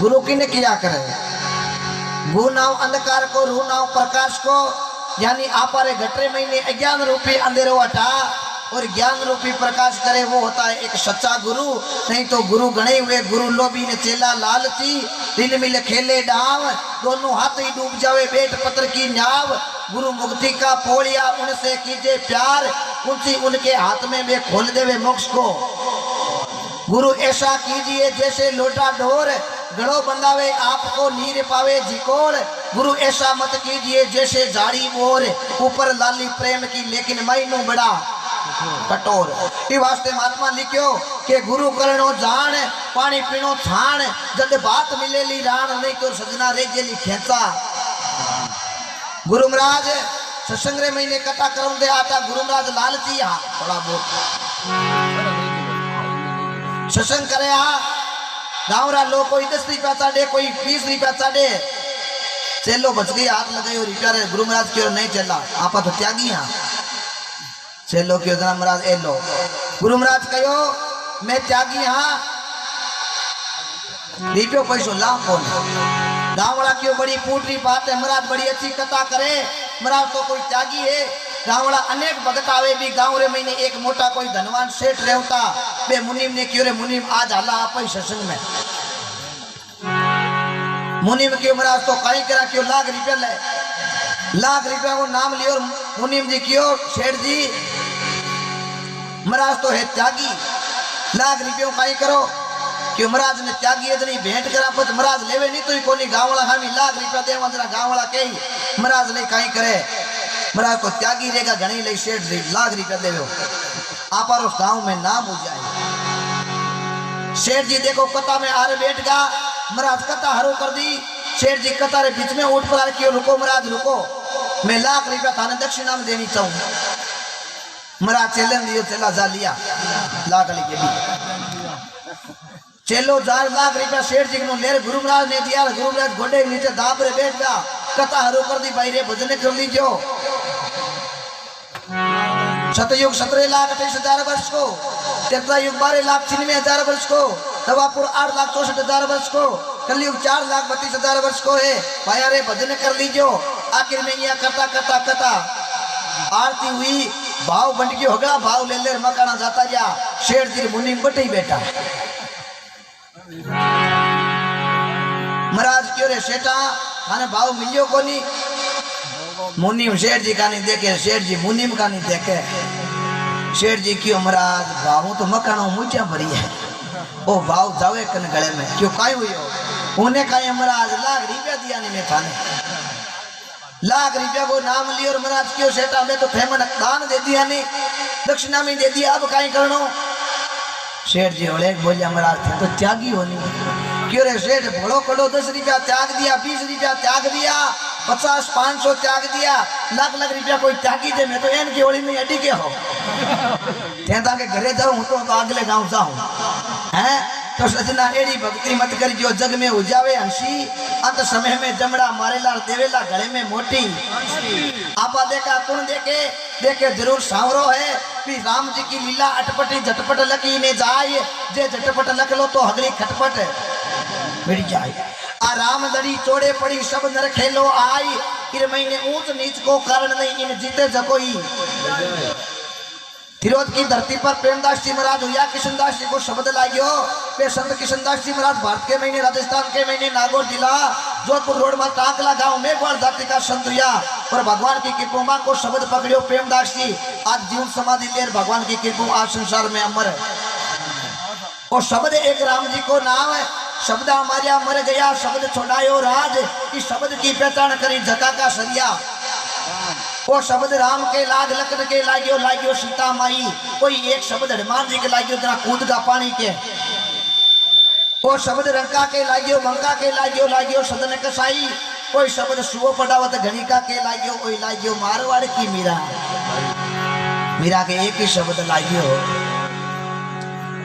गुरु किने किया करे? गु नाव अंधकार को, रू नाव प्रकाश को, यानी आपारे घटरे महीने अज्ञान रूपी अंधेरो हटा और ज्ञान रूपी प्रकाश करे, वो होता है एक सच्चा गुरु। नहीं तो गुरु गणे हुए, गुरु लोभी ने चेला लालची, दिल मिल खेले डाव, दोनों हाथ ही डूब जावे बेट पत्र की न्याव। गुरु मुक्ति का पोलिया, उनसे कीजिए प्यार, उनसे उनके हाथ में वे खोल देवे मोक्ष को। गुरु ऐसा कीजिए जैसे लोटा ढोर, गड़ो बंधावे आपको नीर पावे जिकोड़। गुरु ऐसा मत कीजिए जैसे झाड़ी मोर, ऊपर लाली प्रेम की लेकिन मैनू बड़ा कठोर। ई वास्ते महात्मा लिखियो के गुरु करनो जान, पानी पीनो छान, जद बात मिलेली राण, नहीं तो सजना रेजेली खेचा। गुरु महाराज सत्संग रे महीने कथा करूं दे आता, गुरु महाराज लालची हा थोड़ा बहुत सत्संग करे हा। गाँव रा लोग कोई 10 रुपया चाडे, कोई 20 रुपया चाडे, चेलो बच गई हाथ लगाई और रुपया रे गुरु महाराज क्यों नहीं चला, आपा तो त्यागी हा। चेलो क्यों जना महाराज ए लो, गुरु महाराज कहो मैं त्यागी हाँ, रुपयो पैसो ला कौन। गाँव वाला क्यों बड़ी पूटरी बात है, महाराज बड़ी अच्छी कथा करे, महाराज तो कोई त्यागी है। गाँव वाला अनेक भगत आवे भी, गाँव रे महीने एक मोटा कोई धनवान सेठ रहता, बे मुनीम ने क्यों रे मुनीम आज हाला आप सत्संग में। मुनीम क्यों महाराज तो कहीं करा क्यों, लाख रुपया ले, लाख रुपया को नाम लियो। मुनीम जी क्यों सेठ जी, महाराज तो है त्यागी, लाख रुपयों कहीं करो क्यों। महाराज ने त्यागी इतनी भेंट करा, पर महाराज लेवे नहीं तो ही कोनी। गाँव वाला हमें लाख रुपया देवा, जरा गाँव वाला कही महाराज ने कहीं करे, महाराज तो त्यागी रहेगा घनी ले सेठ जी लाख रुपया देवे, आप उस गाँव में नाम हो जाए। सेठ जी देखो कथा में आरे बैठ गा, महाराज कथा हरो कर दी। सेठ जी कथा रे बीच में उठ पड़ा, क्यों रुको महाराज रुको, मैं लाख रुपया थाने दक्षिणा में देनी चाहूँ। महाराज चेलन दियो, चला जा लिया लाख लेके भी, चेलो 4 लाख रुपया सेठ जी को ले। गुरु महाराज ने दिया, गुरु महाराज घोड़े के नीचे दाब रे बैठ गा, कथा हरो कर दी, भाई रे भजन कर लीजियो। सतयुग 17 लाख 28,000 वर्ष को, त्रेता युग 12 लाख 96,000 वर्ष को, दवापुर 8 लाख 64,000 वर्ष को, कलयुग 4 लाख 32,000 वर्ष को है। भाई रे भजन कर लीजियो। आखिर में यह कथा कथा कथा आरती हुई, भाव बंट के होगा, भाव ले ले मकाना जाता जा। शेर जी मुनीम बटे बेटा, महाराज क्यों रे सेठा थाने भाव मिलियो कोनी। मुनीम शेर जी का नहीं देखे, शेर जी मुनीम का नहीं देखे। शेर जी क्यों महाराज भाव तो मकानों मुझे भरी है, ओ भाव जावे कन गले में क्यों काई हुई हो। उन्हें कहा महाराज लाख रुपया दिया नहीं मैं थाने, लाख रुपया को नाम लियो। और महाराज क्यों सेठा मैं तो फेमन दान दे दिया नहीं, दक्षिणा में दे दिया, अब कहीं करनो। सेठ जी होले बोलिया महाराज थे तो त्यागी होनी क्यों रे सेठ, भोड़ो कड़ो 10 रुपया त्याग दिया, 20 रुपया त्याग दिया, 50 500 त्याग दिया, लाख लाख रुपया कोई त्यागी दे। मैं तो एन की होली में अडी के हो कहता के घरे जाऊं तो अगले गांव जाऊं है। तो सजना एड़ी भक्ति मत कर जो जग में उजावे हंसी, अंत समय में जमड़ा मारेला देवेला गले में मोटी। आपा देखा कौन देखे, देखे जरूर सांवरो है कि राम जी की लीला अटपटी झटपट लकी ने जाए, जे झटपट लख लो तो हगली खटपट मिट जाए। आ राम दड़ी चोड़े पड़ी सब नर खेलो आई, फिर महीने ऊंच नीच को कारण नहीं इन जीते जकोई। तिरोध की धरती पर प्रेमदास जी महाराज हुआ, किशनदास जी को शब्द लागियो। वे संत किशनदास जी महाराज भारत के महीने, राजस्थान के महीने, नागौर जिला जोधपुर रोड में टाकला गांव में ग्वाल जाति का संत हुआ। और भगवान की कृपा को शब्द पकड़ियो प्रेमदास जी, आज जीवन समाधि लेर भगवान की कृपा आज संसार में अमर है। और शब्द एक राम जी को नाम है, शब्द हमारा मर गया शब्द छोड़ायो राज, इस शब्द की पहचान करी जका का सरिया। वो शब्द राम के लाग लखन के लागियो, लागियो सीता माई, कोई एक शब्द हनुमान जी के लागियो जरा कूद का पानी के। वो शब्द रंका के लागियो, मंका के लागियो, लागियो सदन कसाई, कोई शब्द सुओ पड़ावत घनिका के लागियो, कोई लागियो मारवाड़ की मीरा। मीरा के एक ही शब्द लागियो,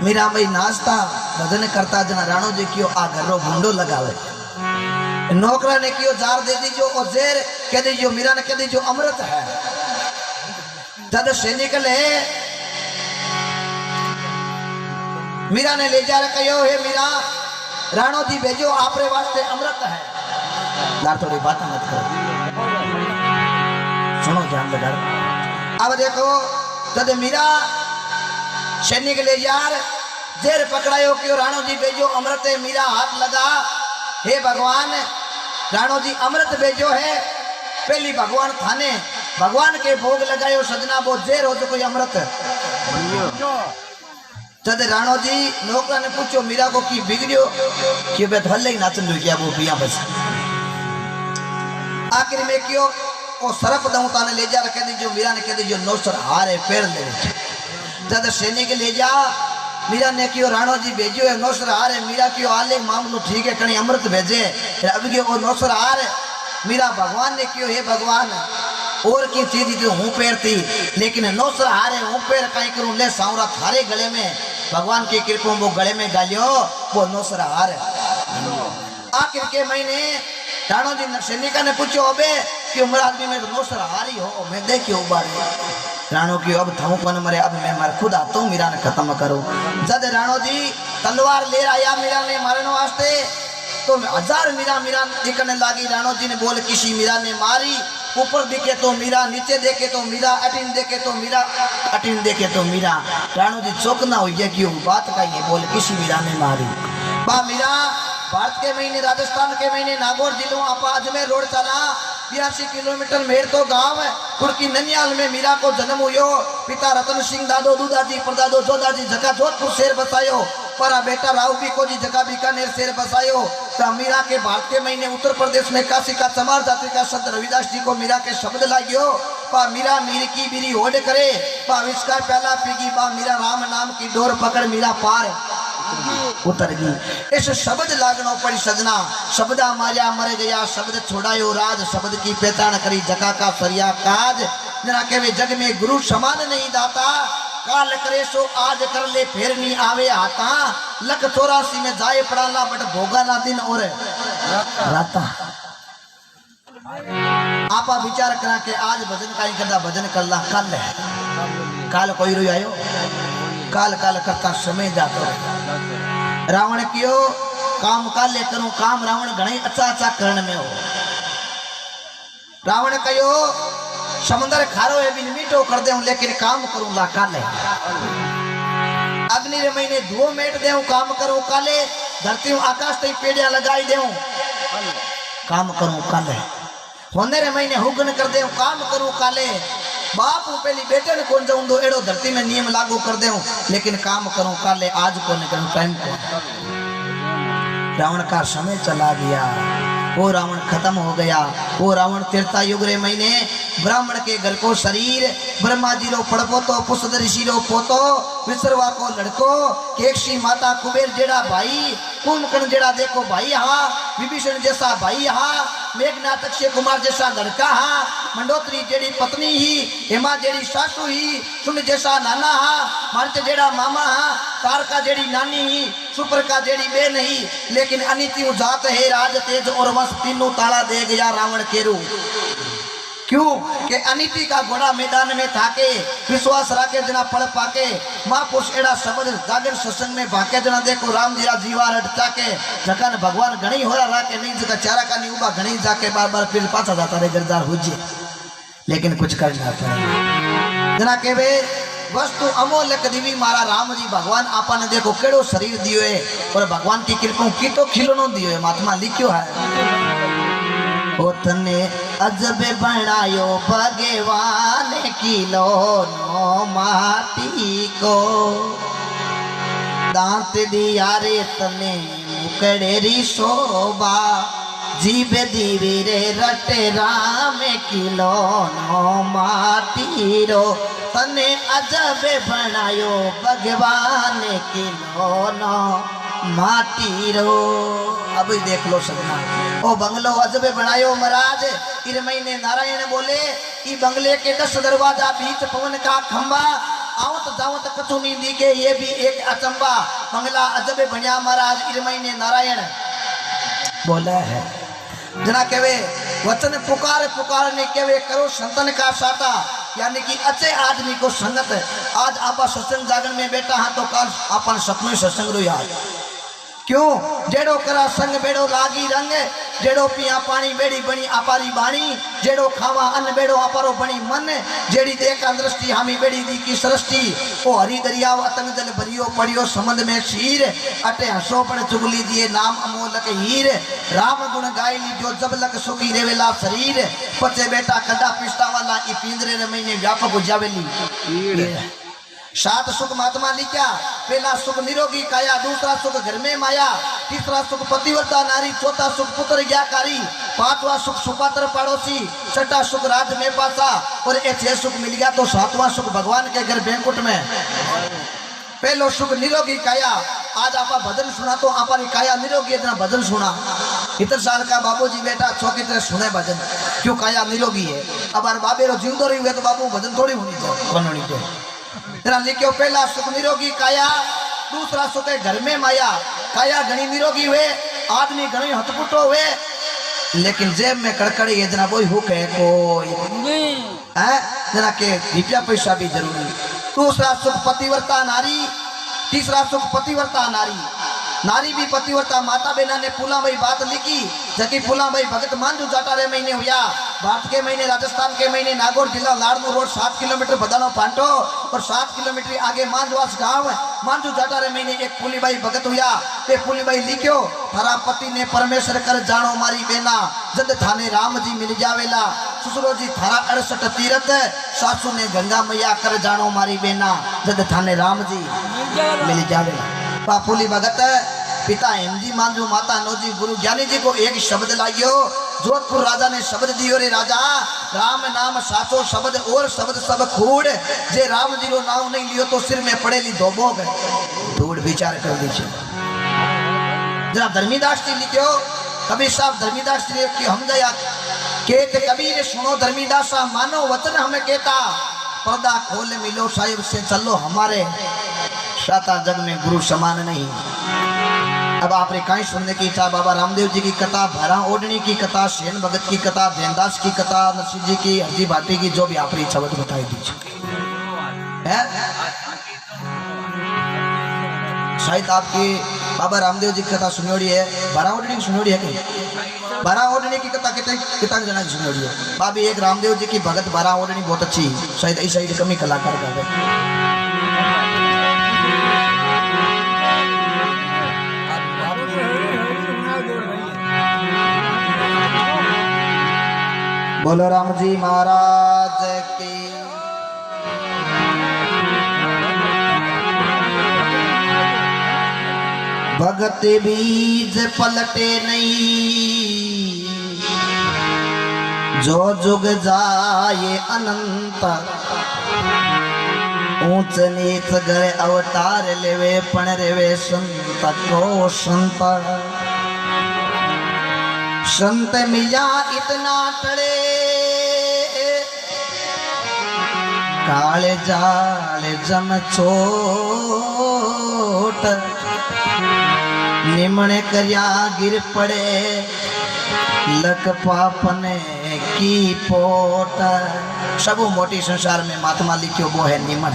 मीरा भाई नाचता भजन करता जना राणो जी क्यों आ घरो भूंडो लगावे। नौकरा ने क्यों जार दे दीजो और जेर कह दीजो, मीरा ने कह दीजो अमृत है। जब सैनिक ले मीरा ने ले जा कहो हे मीरा राणो जी भेजो आपरे वास्ते अमृत है। यार थोड़ी बात मत करो, सुनो ध्यान लगा। अब देखो जब मीरा सैनिक ले यार जेर पकड़ायो क्यों राणो जी भेजो अमृत है। मीरा हाथ लगा, हे भगवान राणो जी अमृत भेजो है। पहली भगवान थाने भगवान के भोग लगायो सजना वो जेर हो तो कोई अमृत। जद राणो जी नौकरा ने पूछो मीरा को की बिगड़ियो कि बे धले ही नाचन क्या वो पिया बस। आखिर में क्यों वो सरप दऊता ने ले जा कह दीजियो मीरा ने कह दीजियो नौसर हारे पैर ले जद सैनिक ले जा। मीरा ने क्यों राणो जी भेजो है नौसर हारे। मीरा क्यों आले मामलो ठीक है कहीं अमृत भेजे। अब क्यों वो नौसर हारे मीरा भगवान ने क्यों हे भगवान और की चीज जो हूँ पैर थी लेकिन नौसर हारे हूँ पैर कहीं करूँ ले सावरा थारे गले में भगवान की कृपा वो गले में गालियो वो नौसर हार। आखिर के महीने राणो जी सैनिका ने पूछो अबे कि उम्र आदमी में तो नौसर हारी हो मैं देखियो बारी। राणो की अब थाऊ कौन मरे अब मैं मार खुद आता हूँ मीरा ने खत्म करो। जद राणो जी तलवार ले आया मीरा ने मारने वास्ते तो 1000 मीरा दिखने लगी। राणो जी ने बोल किसी मीरा ने मारी। ऊपर दिखे तो मीरा, नीचे देखे तो मीरा, अटीन देखे तो मीरा, अटीन देखे तो मीरा। राणो जी चौकना हो गया क्यों बात का ये बोल किसी मीरा ने मारी। बा मीरा भारत के महीने राजस्थान के महीने नागौर जिलों आप अजमेर रोड चला 82 किलोमीटर मेर तो गांव है कुर्की ननियाल में मीरा को जन्म हुयो। पिता रतन सिंह दादो दूदाजी परदादो जोदाजी जगह जोधपुर शेर बसायो पर बेटा राव भी को जी जगह बीकानेर शेर बसायो। तो मीरा के भारत के महीने उत्तर प्रदेश में काशी का चमार जाति का संत रविदास जी को मीरा के शब्द लागियो पा मीरा मीर की बीरी ओढ़ करे पा विस्का प्याला पीगी बा मीरा राम नाम की डोर पकड़ मीरा पार उतर गई। इस शब्द लागनो पड़ी सजना शब्दा मारिया मर गया शब्द छोड़ायो राज शब्द की पहचान करी जका का सरिया काज जना के जग में गुरु समान नहीं दाता काल करे सो आज कर ले फिर नहीं आवे आता लख 84 में जाए पड़ाला बट भोगा ना दिन और राता। आपा विचार करा के आज भजन का ही करदा भजन करला कल है काल कोई रोई आयो काल काल करता समय जातो। रावण कियो काम काले करूं काम रावण घणे अच्छा करण में हो। रावण कयो समंदर खारो है बिन मीठो कर दे लेकिन काम करूं ला काले। अग्नि रे महीने धुओं मेट दे काम करूं काले धरती आकाश तई पेड़िया लगाई दे काम करूं काले। होने रे महीने हुगन कर दे काम करूं काले। बाप पहली बेटे ने कौन जाऊं दो एड़ो धरती में नियम लागू कर दे लेकिन काम करूं काले आज को करूं टाइम को। रावण का समय चला गया वो रावण खत्म हो गया। वो रावण त्रेता युग रे महीने ब्राह्मण के घर को शरीर ब्रह्मा जी रो पड़पोतो पुष्द ऋषि रो पोतो विश्रवा को लड़को केक्षी माता कुबेर जेड़ा भाई कुंभकर्ण जेड़ा देखो भाई हाँ विभीषण जैसा भाई हाँ मेघनाथ अक्षय कुमार जैसा लड़का हाँ मंडोत्री जेड़ी पत्नी ही हेमा जेड़ी सासू ही सुन जैसा नाना हाँ मारते जेड़ा मामा हाँ तारका जेड़ी नानी ही सुपर का जेड़ी बेन ही लेकिन अनिति जात है राज तेज और वंश तीनों ताला दे गया रावण केरू। क्यों के अनिति का घोड़ा मैदान में थाके विश्वास राके जना पड़ पाके महापुरुष एड़ा शब्द जागर सत्संग में भाके जना देखो राम जी जीवा रटता के जखन भगवान घणी होरा राके नहीं जगह चारा का नहीं उबा घणी जाके बार बार फिर पाछा जाता रे गिरदार हुजे लेकिन कुछ कर जाता है जना के वे वस्तु अमोलक दिवी मारा राम जी भगवान आपा ने देखो केड़ो शरीर दियो है और भगवान की कृपा की तो खिलौनो दियो है महात्मा लिखियो है ओ तने अजब बनायो भगवान खिलौनो माटी को दांत दिया रे तने मुकड़े री शोभा जीव दीवी रे रटे राम खिलौनो माटी रो तने अजब बनायो भगवान खिलौनो माटी रो। अब देख लो सजना ओ बंगलो अजबे बनायो महाराज। इर महीने नारायण बोले कि बंगले के 10 दरवाजा बीच पवन का खंबा आवत जावत कछु नहीं दिखे ये भी एक अचंबा बंगला अजबे बनिया महाराज। इर महीने नारायण बोला है जना केवे वचन पुकार पुकारने केवे करो संतन का साटा यानी कि अच्छे आदमी को संगत। आज आपा सत्संग जागरण में बैठा हाँ तो कल अपन सपने सत्संग रो याद क्यों जेड़ो करा संग बेड़ो लागी रंग, जेड़ो पिया पानी बेड़ी बनी अपारी बाणी, जेड़ो खावा अन्न बेड़ो अपारो बनी मन, जेड़ी देखा दृष्टि हामी बेड़ी दी की सृष्टि, ओ हरी दरिया अतंग जल भरियो पड़ियो समंद में शीर, अटे हंसो पण चुगली दिए नाम अमोलक हीर, राम गुण गाय लीजो जब लग सुखी रेवेला शरीर, पचे बेटा कदा पिस्ता वाला ई पिंजरे ने महीने व्यापक जावेली। 7 सुख महात्मा लिखा, पहला सुख निरोगी काया, दूसरा सुख घर में माया, तीसरा सुख पतिव्रता नारी, चौथा सुख पुत्र ज्ञाकारी, 5वां सुख सुपात्र पड़ोसी, 6ठा सुख राज में पासा, और ये 6 सुख मिल गया तो 7वां सुख भगवान के घर बैंकुट में। पहलो सुख निरोगी काया। आज आपा भजन सुना तो हमारी काया निरोगी इतना भजन सुना। इतने साल का बाबूजी बेटा चौकी तरह सुने भजन, क्यों काया निरोगी है। अब बाबे रो जिंदो रही हुए तो बाबू भजन थोड़ी होनी चाहिए। तेरा लिखो पहला सुख निरोगी काया, दूसरा सुख है घर में माया। काया घनी निरोगी हुए, आदमी घनी हथपुटो हुए, लेकिन जेब में कड़कड़ी है जना कोई हुक है कोई है जना के रुपया पैसा भी जरूरी। दूसरा सुख पतिव्रता नारी, तीसरा सुख पतिव्रता नारी। नारी भी पतिव्रता। माता बहना ने फूला भाई बात लिखी, जबकि फूला भाई भगत मांझू जाटारे महीने हुआ। भारत के महीने राजस्थान के महीने नागौर जिला लाड़नू रोड 7 किलोमीटर बदानो फांटो और 7 किलोमीटर आगे मांझवास गांव मांझू जाटारे महीने एक फूलीबाई भगत हुआ। ते फूलीबाई लिखो, थारा पति ने परमेश्वर कर जानो मारी बेना, जद थाने राम जी मिल जावेला। ससुरो जी थारा 68 तीरथ, सासू ने गंगा मैया कर जानो मारी बेना, जद थाने राम जी मिल जावेला। फूली भगत पिता हेमजी मांझू, माता नौजी, गुरु ज्ञानी जी को एक शब्द लाइयो। जोधपुर राजा ने शब्द दियो, रे राजा राम नाम साचो शब्द और शब्द सब खूड़, जे राम जी रो नाम नहीं लियो तो सिर में पड़ेली धोबोग। धूड़ विचार कर लीजिए जरा। धर्मीदास जी लिखो, कबीर साहब धर्मीदास जी की हम दया कहते, कबीर सुनो धर्मीदासा मानो वचन हमें कहता, पर्दा खोल मिलो साहिब से चलो हमारे, साता जग में गुरु समान नहीं। अब आपने कहीं सुनने की इच्छा, बाबा रामदेव जी की कथा, भरा ओढ़नी की कथा, सेन भगत की कथा, ध्यानदास की कथा, नरसिंह जी की, हरजी भाटी की, जो भी आपकी इच्छा बताई दीजिए। शायद आपकी बाबा रामदेव जी की कथा सुनोड़ी है, भरा ओढ़नी की सुनोड़ी है कहीं? भरा ओढ़नी की कथा कितना जना की सुनोड़ी है? बाबी एक रामदेव जी की भगत भरा ओढ़नी बहुत अच्छी, शायद ऐसा ही कमी कलाकार का। बोलो राम जी महाराज की। भगत बीज पलटे नहीं, जो जुग जाए अनंत, ऊंच नीच गए अवतार लेवे, पण रेवे संत को संत। संत मिया इतना टड़े, काले जाले जम छोट, निमणे करिया गिर पड़े, लक पापने की पोट। सब मोटी संसार में महात्मा लिखियो वो है निमण।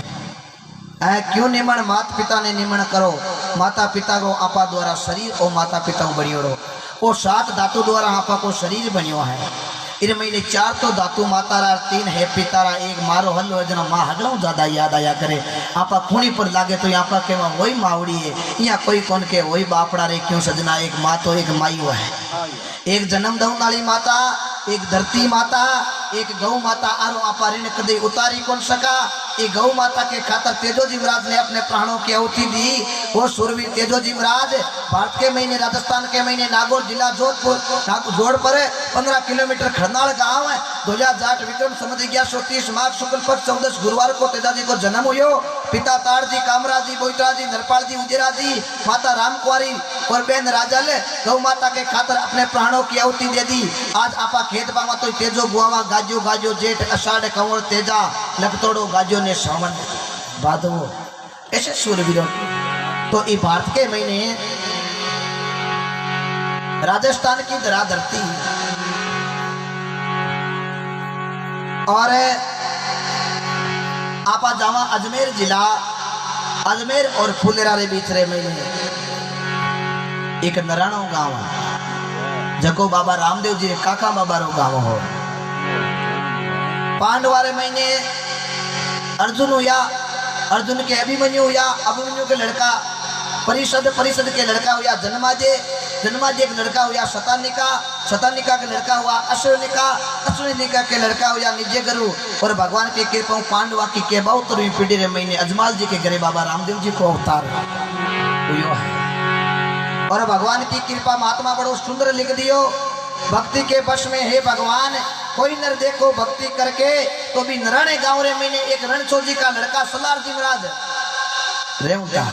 क्यों निमण? माता पिता ने निमण करो। माता पिता को आपा द्वारा शरीर और माता पिता को बनियो रो, वो 7 धातु द्वारा आपा को शरीर बनियो है। इन महीने 4 तो धातु मातारा, 3 है पितारा, 1 मारो हल्लो है। जना माँ हजों ज्यादा याद आया करे। आपा खूनी पर लागे तो यहाँ के वही मावड़ी है, यहाँ कोई कौन के वही बापड़ा रे। क्यों सजना? एक माँ तो एक माई है, एक जन्म दऊ वाली माता, एक धरती माता, एक गौ माता। आरो आपा ऋण कदे उतारी कौन सका। ये गौ माता के खातर तेजोजी महाराज ने अपने प्राणों की आहुति दी। वो सूरवीर तेजोजी महाराज भारत के महीने राजस्थान के महीने नागौर जिला जोधपुर जोड़ पर 15 किलोमीटर खरनाल गांव है। 2008 विक्रम संवत 1130 माघ शुक्ल पक्ष 14 गुरुवार को तेजाजी को जन्म हुयो। पिता ताड़ जी, कामराज जी, बोईतरा जी, नरपाल जी, उजेरा जी, माता राम कुंवारी और बहन राजल गौ माता के खातर अपने प्राणों की आहुति दे दी। आज आपा खेत बामा तो तेजो गुआवा, गाजो गाजो जेठ अषाढ़ कंवर तेजा, लखतोड़ो गाजो ने सावन भादवो। ऐसे सूरवीरों तो ये भारत के महीने राजस्थान की धरा धरती और आपा जावा अजमेर जिला, अजमेर और फुलेरा रे बीच रे महीने एक नराणो गांव जको बाबा रामदेव जी काका बाबा रो गांव हो। पांडवारे महीने अर्जुन हुआ, अर्जुन के अभिमन्यु हुआ, अभिमन्यु के लड़का परिषद, परिषद के लड़का हुआ जन्माजे, जन्माजे के लड़का हुआ शतानिका, शतानिका के लड़का हुआ अश्वनिका, अश्वनिका के लड़का हुआ निजे गुरु। और भगवान की कृपा पांडवा की के 72वीं पीढ़ी रे महीने अजमाल जी के घरे बाबा रामदेव जी को अवतार हुआ है। और भगवान की कृपा महात्मा बड़ो सुंदर लिख दियो, भक्ति के वश में हे भगवान कोई नर देखो भक्ति करके तो भी नराणे गांव रे महीने एक रणछोड़ जी का लड़का सलार जी महाराज रेवता,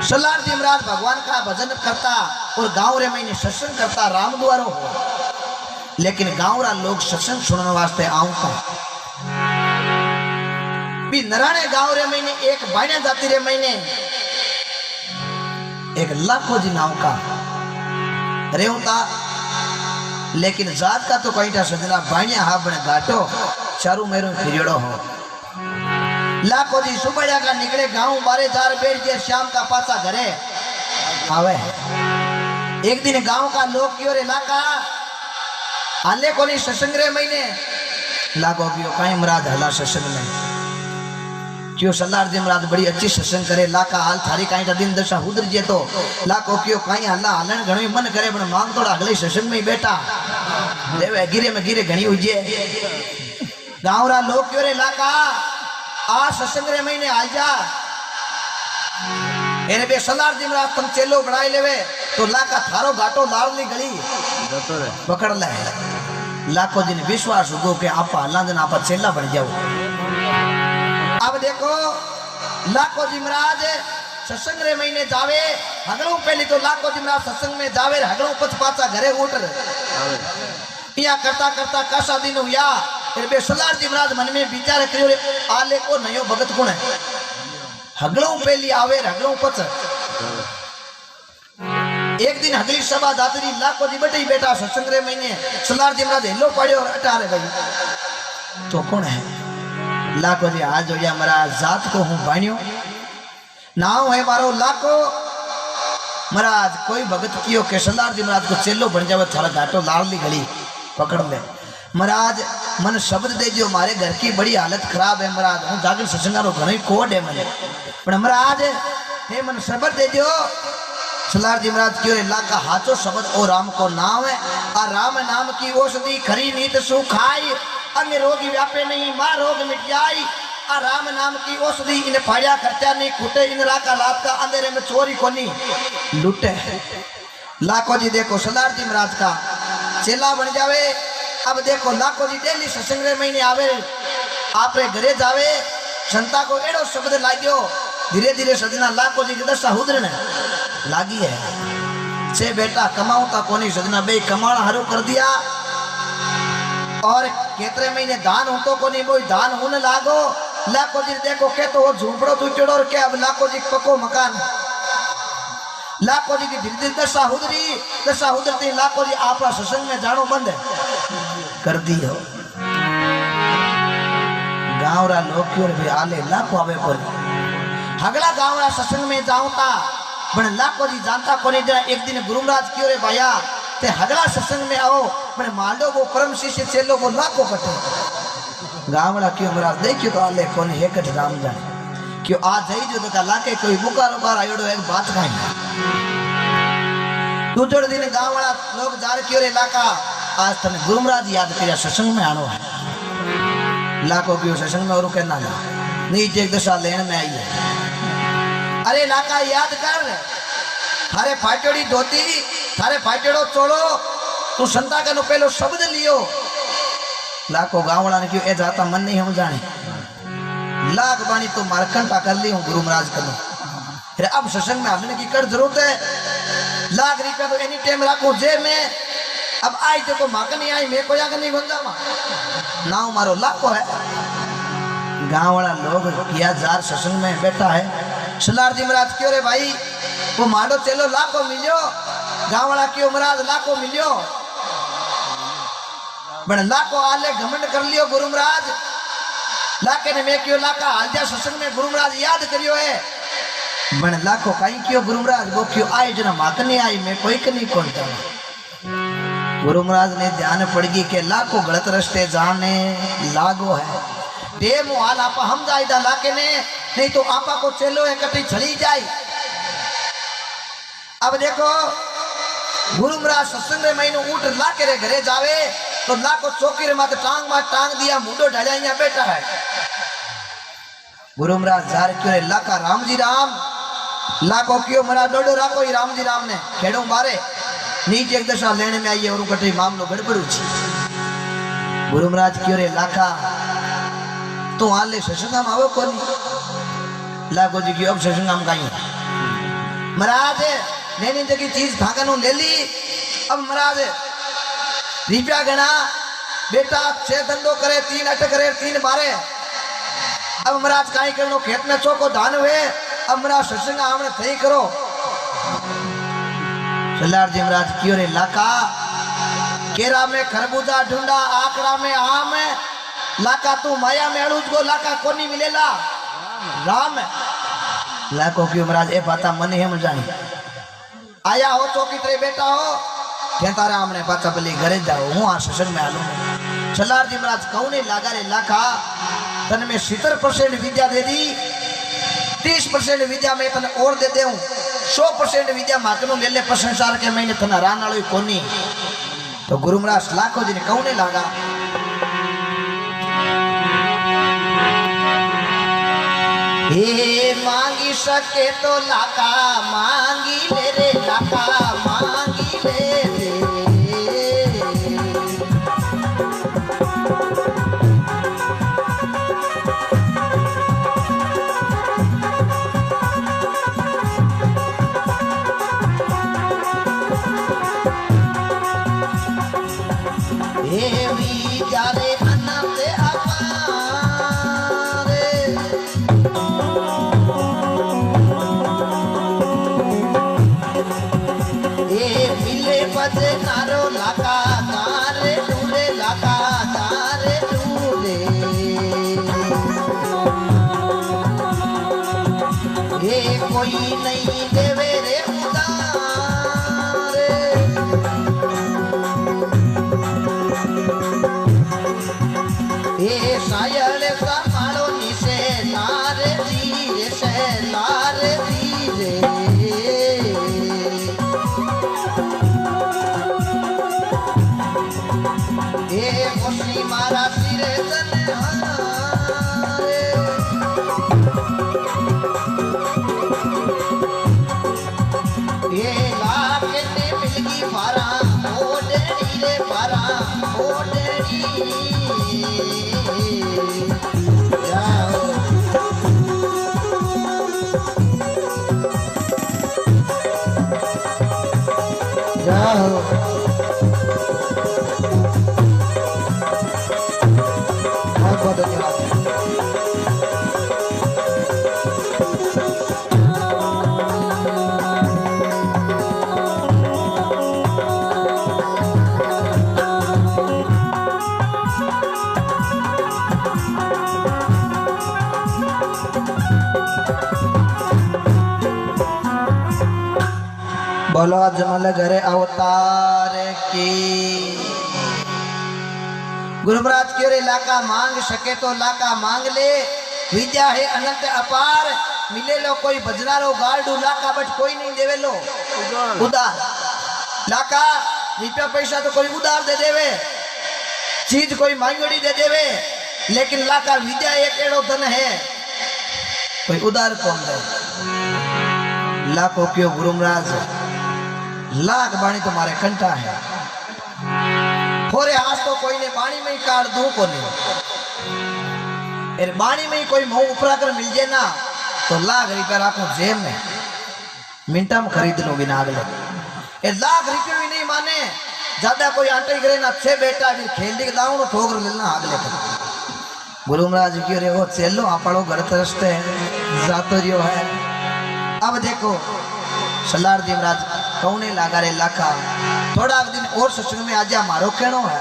सलार जी महाराज भगवान का भजन करता और गांव रे महीने सत्संग करता राम द्वारो हो। लेकिन गांव रा लोग सत्संग सुनने वास्ते आवता भी नराणे गांव रे महीने एक बाणिया जाति रे महीने एक लाखों जी नाव का रेवता। लेकिन जात का तो कहीं सजना बाणिया हा बने घाटो चारू मेरू फिरियड़ो हो। लाखों जी सुबह का निकले गांव बारे जार बैठ के शाम का पासा घरे आवे। एक दिन गांव का लोग की ओर इलाका हाले को नहीं सत्संग रे महीने लागो कियो कहीं महाराज हला सत्संग में क्यों सलार जी महाराज बड़ी अच्छी सत्संग करे लाका हाल थारी कहीं दिन दशा उधर जे तो लाको क्यों कहीं हल्ला हलन घणो मन करे पण मांग थोड़ा अगले सत्संग में बैठा देवे गिरे में गिरे घणी हुई जे। गांव रा लोग क्यों रे लाका आ सत्संग रे महीने आ जा एने बे सलार जी महाराज तुम चेलो बनाई लेवे तो लाका थारो घाटो लाड़ली गली पकड़ ले। लाखों दिन विश्वास हो के आपा हल्ला दिन आपा चेला बन जाओ। अब देखो लाखों जी महाराज सत्संग रे महीने जावे हगड़ू पहली तो लाखों जी महाराज सत्संग में जावे हगड़ू पछ पाचा घरे उतर या करता करता कासा दिन हुआ। फिर बे सलार जी महाराज मन में विचार करियो आले को नयो भगत कौन है हगड़ू पहली आवे हगड़ू पछ। एक दिन हगली सभा दातरी लाखों जी बटे बेटा सत्संग रे महीने सलार जी महाराज हेलो पाड़ियो और अटारे भाई तो कौन है लाखों जी आज हो गया महाराज जात को हूँ बाणियो नाव है मारो लाखो महाराज कोई भगत कियो के सलार जी महाराज को चेलो बन जावे थारा घाटो लाड़ली गली पकड़ ले। महाराज मन शब्द दे दियो मारे घर की बड़ी हालत खराब है महाराज हूँ जागर सत्संगारो घणो कोड है मने पण महाराज हे मन शब्द दे दियो। सलार जी महाराज क्यों लाका हाचो शब्द ओ राम को नाम है आ राम नाम की औषधि खरी नीत सुखाई अन्य रोग व्यापे नहीं मां रोग मिट जाई आ राम नाम की औषधि इन फाड़िया खर्चा नहीं खुटे इन राका लात का अंधेरे में चोरी कोनी लुटे। लाखों जी देखो सलार जी महाराज का चेला बन जावे। अब देखो लाखों जी डेली सत्संग रे महीने आवे आप घरे जावे संता को एड़ो शब्द लाग्यो धीरे धीरे सजना लाखों जी की दशा उधरने लागी है से बेटा कमाऊ का कोनी सजना बे कमाना हरू कर दिया और केतरे महीने दान हो तो कोनी बोई दान होने लागो। लाखों जी देखो के तो वो झूपड़ो टूटड़ो और के अब लाखों जी पको मकान लाखों जी की धीरे धीरे दशा उधरती लाखों जी आपका सत्संग में जानो बंद कर दियो। गाँव रा लोग क्यों भी आले लाखों आवे पर हगला गाँव रा सत्संग में जाऊता पण लाखों जी जानता कोनी जरा एक दिन गुरु महाराज क्यों रे भैया ते हगला सत्संग में आओ पण मांडो वो परम शिष्य चेलो वो लाखों कटे गावड़ा क्यों महाराज देखियो तो आले कोनी हेकट राम जाने क्यों आ जाई जो तो लाके कोई बुकार उकार आयोडो एक बात काई तू जोड़ दिन गावड़ा लोग जार क्यों रे लाका आज तने गुरु महाराज याद किया सत्संग में आनो है लाखों क्यों सत्संग में और कहना नीचे एक दशा लेन में आई है। अरे लाका याद कर थारे फाटड़ी धोती थारे फाटेड़ो चोड़ो तू संता का नो पहलो शब्द लियो। लाखों गावड़ा ने क्यों ए जाता मन नहीं हम जाने लाख बाणी तो मारखंडा कर ली हूँ गुरु महाराज कर फिर अब सत्संग में आने की कर जरूरत है। लाख रुपया तो एनी टाइम रखो जे में अब आई देखो माक नहीं आई मैं को नहीं बन जावा नाव मारो लाखों है। गाँव वाला लोग किया जार सत्संग में बैठा है सलार जी महाराज क्यों रे भाई वो मांडो चलो लाखों मिलियो गाँव वाला क्यों महाराज लाखों मिलियो बड़े लाखों आले घमंड कर लियो गुरु महाराज लाके ने मैं क्यों लाका हाल जा सत्संग में गुरु महाराज याद करियो है बन लाखों कहीं क्यों गुरु महाराज वो क्यों आए जना माकने आई मैं कोई कहीं कौन था। गुरु महाराज ने ध्यान पड़ गई के लाखों गलत रास्ते जाने लागो है दे मुहाल आपा हम जायदा लाके ने नहीं तो आपा को चलो है कटी चली जाए। अब देखो गुरु महाराज सत्संग रे महीनों ऊट लाके रे घरे जावे तो लाखों चौकी रे माथे टांग दिया मुंडो ढाया यहाँ बैठा है। गुरु महाराज जार क्यों रे लाका राम जी राम लाखों क्यों मरा डोडो राखो ही राम जी राम ने खेड़ो मारे नीचे एक दशा लेने में आई है और कटे मामलो गड़बड़ू छी। गुरु महाराज क्यों रे लाखा तो हाले सत्संग आवो कोनी लाखो जी क्यों अब सत्संग गाई महाराज नैनी जगह चीज भागन ले ली। अब महाराज रुपया गणा बेटा 6 धंधो करे 3 अट करे 3 बारे। अब महाराज काई करनो खेत में चौको धान हुए। अब महाराज सत्संग हमने थई करो। सलार जी महाराज क्यों रे लाका केरा में खरबूजा ढूंढा आकड़ा में आम लाका तू माया में अड़ूज गो लाका कोनी मिलेला राम लाको क्यों महाराज ए पाता मन हम जानी आया हो चौकी तेरे बेटा हो क्या तारा हमने पाचा भले घरे जाओ हूँ आ सत्संग में आलू। सलार जी महाराज कौने लागा रे लाखा तन में 70% विद्या दे दी 30% विद्या में तने और दे दे 100% विद्या मातनो ले ले प्रशंसार के महीने तना रान वाली कोनी। तो गुरु महाराज लाखो जी ने कौने लागा हे मांगी सके तो लाका मांगी ले रे लाका मांगी ले रे। हे भी जारे अनंत नारो लाका नारे डूरे लाका नारे डूरे ये कोई नहीं देवे रे उदारे। ये शायर सा मारो निसे नारे धीरे से नारे धीरे ये मुस्लिम मारा सिरे तने हारे। ये लाके ने मिलगी पारा ओडड़ी रे पारा ओडड़ी जाओ जाओ बोलो जमल घरे अवतार की। गुरु महाराज क्यों रे लाका मांग सके तो लाका मांग ले विद्या है अनंत अपार मिले लो कोई बजनारो गार्डू लाका बट कोई नहीं देवे लो उधार लाका रुपया पैसा तो कोई उधार दे देवे चीज कोई मांगड़ी दे देवे लेकिन लाका विद्या एक एड़ो धन है कोई उधार कौन दे। लाखों क्यों गुरु महाराज लाख बाणी तुम्हारे कंटा है थोड़े हाथ तो कोई ने बाणी में ही काट दू को नहीं बाणी में ही कोई मुंह उपरा कर मिल जाए ना तो लाख रुपया रखो जेब में मिनटा में खरीद लो बिना अगले लाख रुपये भी नहीं माने ज्यादा कोई आटे करे ना 6 बेटा फिर खेल दी दाऊ ठोकर लेना अगले गुरु महाराज क्यों रे वो चलो आपड़ो घर तरसते जातो रियो है। अब देखो सलार जी महाराज कौने लागा रे लाखा थोड़ा दिन और सत्संग में आजा मारो कहनो है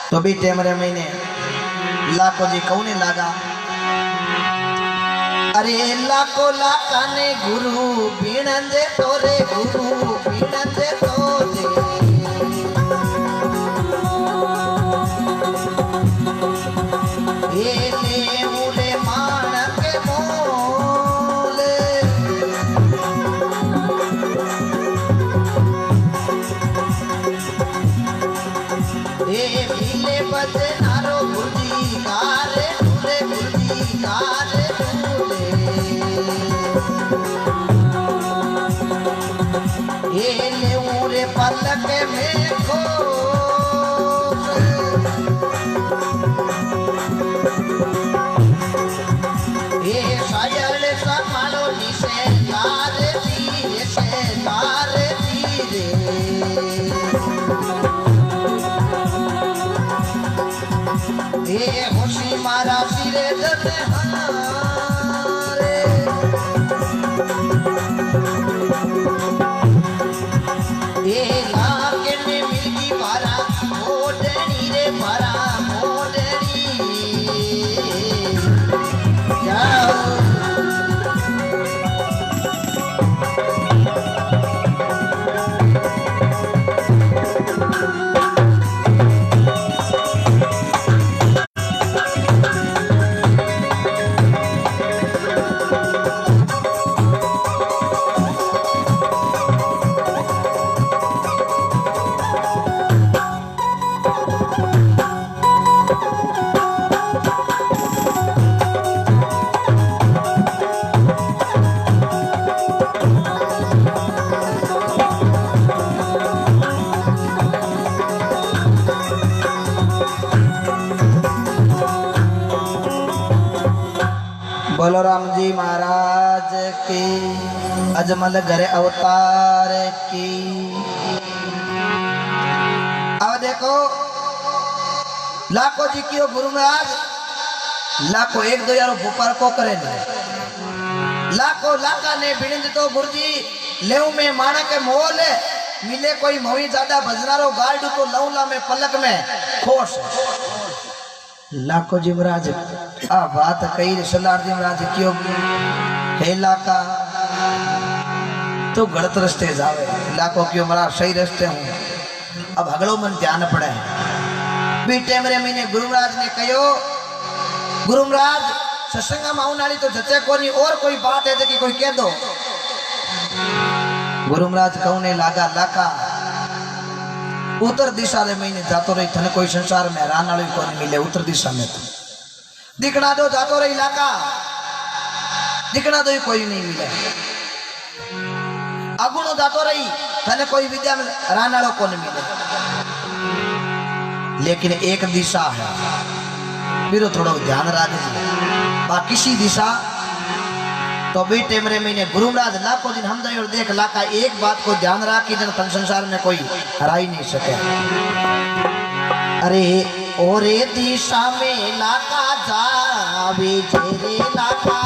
तो भी टेमरे महीने लाखो जी कौने लागा अरे लाखो लाखा ने गुरु बीणंदे तोरे गुरु बीणंदे तोरे ये ले मुले मान के मोले ये मिले बजे नारो गुरुजी कारे झूले गुरुजी कारे ये ले उरे पलक में खो ये शायर संभालो निसे तारे धीरे से तारे धीरे ये खुशी मारा सिरे दते ये लाके ने मिलकी मारा मोडनी रे मारा मोडनी जाओ बोलो राम जी महाराज की अजमल घर अवतार की। अब देखो लाखों जी की गुरु महाराज लाखों एक दो यारो भूपार को करे लाखों लाखा ने बिनिंद तो गुरुजी लेव में माना के मोल मिले कोई मवी ज्यादा भजनारो गार्ड तो लौला में पलक में खोश लाखो जी महाराज आ बात कही सरदार जी महाराज क्यों हे लाका तो गलत रास्ते जावे लाखो क्यों महाराज सही रास्ते हूँ अब हगड़ो मन ध्यान पड़े बीटे मेरे महीने गुरु महाराज ने कहो गुरु महाराज सत्संग में आने वाली तो जचे कोनी और कोई बात है कि कोई कह दो गुरु महाराज कहने लागा लाका उत्तर दिशा रे महीने जातो रही थने कोई संसार में हैरान वाली को नहीं मिले उत्तर दिशा में तो दिखना दो जातो रही इलाका दिखना दो कोई नहीं मिले अगुणो जातो रही थने कोई विद्या में हैरान वालों को नहीं मिले लेकिन एक दिशा है फिर थोड़ा ध्यान रखिए बाकी किसी दिशा तो बेटे मेरे महीने गुरु महाराज लाखों दिन हम और देख लाका एक बात को ध्यान रख कि जन संसार में कोई हरा ही नहीं सके अरे ओरे दिशा में लाका जावे जेरे लाका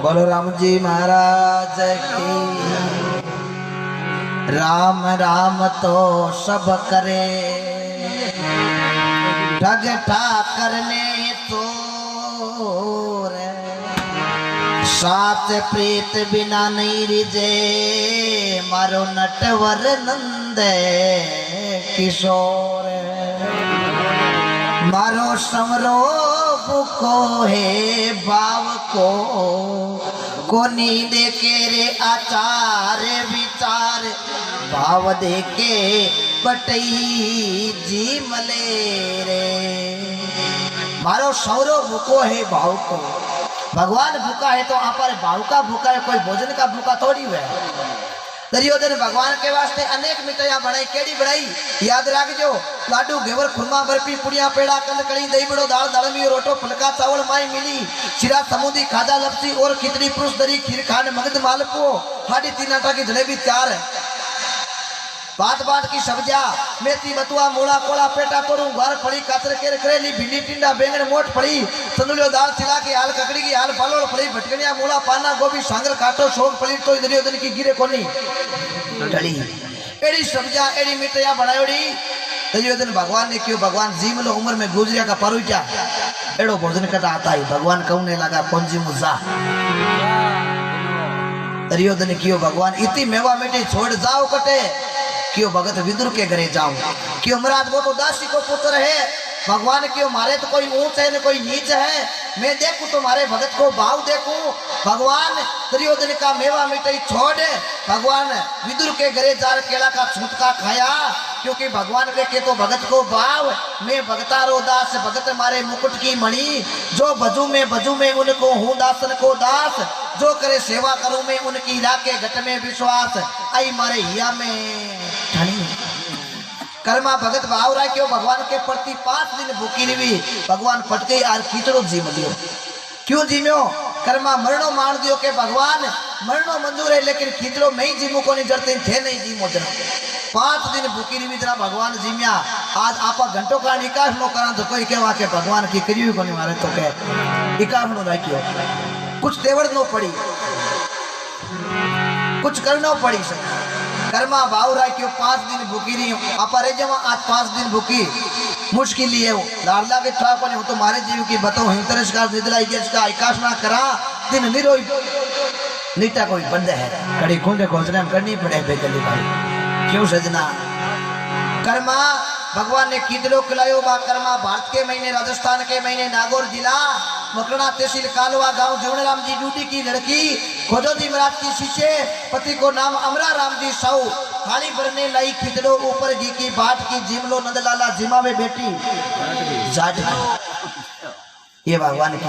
बोलो राम जी महाराज की। राम राम तो सब करे, ठग ठाकर ने तो साथ प्रीत बिना नहीं रिजे, मारो नटवर नंद किशोर। मारो समरो बुको है भाव को नी देखे रे आचार विचार, भाव देखे बटई जी मले रे। मारो सौरो भूखो है भाव को। भगवान भूखा है तो आप भाव का भूखा है, कोई भोजन का भूखा थोड़ी हुआ है। दुर्योधन भगवान के वास्ते अनेक मिठाइयां बनाई, केड़ी बनाई याद रखजो। लाडू घेवर खुरमा बर्फी पुड़िया पेड़ा कंद कड़ी दही बड़ो दाल दालमी रोटो फुलका चावल माई मिली शिरा समुदी खाजा लपसी और खिचड़ी पुरुष दरी खीर खांड मगध मालपो हाडी तीन आटा की जलेबी चार बात बात की सब्जियां मेथी बतुआ मूला कोला पेटा तोरू ग्वार फड़ी कातर केर करेली भिंडी टिंडा बैंगन मोट फड़ी संदुलियो दाल चिला की हाल ककड़ी की हाल पालोड़ फड़ी भटकनिया मूला पाना गोभी सांगर काटो शोक फड़ी तो दुर्योधन की गिरे कोनी डली एड़ी सब्जियां एड़ी मिठाइयां बनायोड़ी। दुर्योधन भगवान ने क्यों भगवान जी मिलो उम्र में गुजरिया का परुचा एड़ो भोजन करता आता ही भगवान कहने लगा पंजी मुजा। दुर्योधन ने क्यों भगवान इतनी मेवा मिठाई छोड़ जाओ कटे क्यों भगत विदुर के घरे जाऊं, क्यों महाराज वो तो दासी को पुत्र है। भगवान क्यों मारे तो कोई ऊंच है न कोई नीच है, मैं देखूं तो मारे भगत को भाव देखूं। भगवान दुर्योधन का मेवा मिठाई छोड़ भगवान विदुर के घरे जार केला का छूटका खाया, क्योंकि भगवान देखे तो भगत को भाव। मैं भगतारो दास भगत मारे मुकुट की मणि, जो भजू में उनको हूँ दासन को दास, जो करे सेवा करूं मैं उनकी राखे घट में विश्वास, आई मारे हिया में धनी। कर्मा भगत भाव राख्यो भगवान के प्रति 5 दिन भूखी निवी भगवान फट गई आर खींचड़ो जीम दियो। क्यों जीम्यो कर्मा मरणो मान दियो के भगवान मरणो मंजूर है लेकिन खींचड़ो मैं ही जीमू को नहीं जरते थे नहीं जीमो जरा 5 दिन भूखी निवी जरा भगवान जीम्या। आज आपा घंटों का निकास नो करा तो कोई कहवा के भगवान की करी को नहीं मारे तो कह निकास नो राख्यो कुछ तेवड़ नो पड़ी कुछ करना पड़ी सर कर्मा भाव राख्यो 5 दिन भूखी रही आप रे जमा आज 5 दिन भूखी मुश्किल है लाडला के ठाक ने तो मारे जीव की बताओ हिंतरस का निद्रा इकेश का आकाश ना करा दिन निरोई नीटा कोई बंद है कड़ी खूंटे घोषणा करनी पड़े बेकली भाई क्यों सजना। कर्मा भगवान ने कीदलो खिलायो बा कर्मा भारत के महीने राजस्थान के महीने नागौर जिला मकरना तहसील कालवा गांव जीवनराम जी ड्यूटी की लड़की खोजोजी महाराज की शिष्य पति को नाम अमरा राम जी साऊ थाली भरने लाई खिदड़ो ऊपर घी की बाट की जिमलो नंदलाला जिमा में बेटी जाट ये भगवान की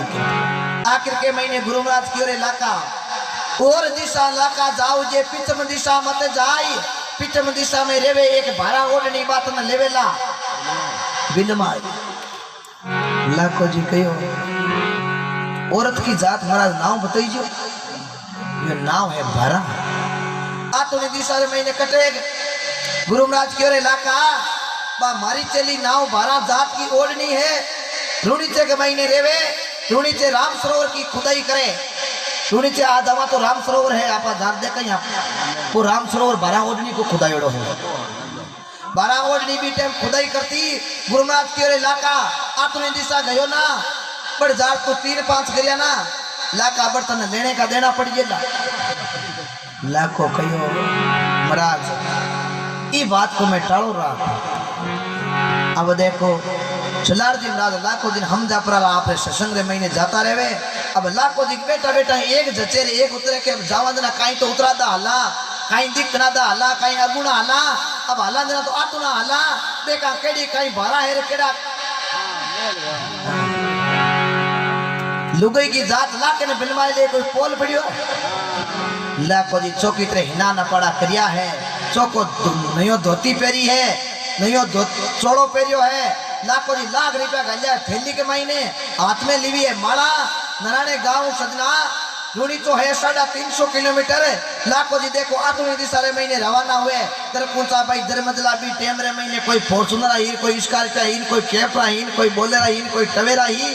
आखिर के महीने गुरु महाराज की ओर इलाका और दिशा इलाका जाओ जे पिछम दिशा मत जाई पिछम दिशा में रेवे एक भारा ओढ़नी बात न लेवेला बिलमा लाखो जी कहो औरत की जात महाराज नाम बताइए ये नाम है भारा आतुनी दिशा महीने कटेग गुरु महाराज की ओर इलाका बा मारी चली नाव भारा जात की ओढ़नी है रूणीचे के महीने रेवे रूणीचे राम सरोवर की खुदाई करे रूणीचे आदमा तो राम सरोवर है आप जान दे कहीं वो राम सरोवर भारा ओढ़नी को खुदाई ओढ़ो है भारा ओढ़नी भी टाइम खुदाई करती गुरु महाराज की ओर इलाका आतुनी दिशा गयो ना पर जार तो 3-5 करिया ना लाका बर्तन लेने का देना पड़ गया लाखों कहो महाराज ये बात को मैं टालो रहा था। अब देखो चलार दिन रात लाखों दिन हम जा पर आप सत्संग रे महीने जाता रहे अब लाखों दिन बेटा बेटा एक जचेर एक उतरे के जावा देना कहीं तो उतरा दा हला कहीं दिख ना दा हला कहीं अगुना हला अब हला देना तो आतुना हला देखा केड़ी कहीं भरा है केड़ा लुगई की जात लाके ने बिलमाई ले कोई पोल पड़ियो लाखो जी चौकी तरह हिना न पड़ा करिया है चौको नयो धोती पहरी है नयो चोड़ो पहरियो है लाखो जी लाख रुपया गलिया थैली के महीने हाथ में लीवी है माला नराने गांव सजना रूणी तो है 350 किलोमीटर लाखो जी देखो आतुनी दिशा रे महीने रवाना हुए दर कुंसा भाई धर्मजला भी टेम रे महीने कोई फॉर्चूनर ही कोई स्कॉर्पियो ही कोई कैपरा ही कोई बोलेरा ही कोई टवेरा ही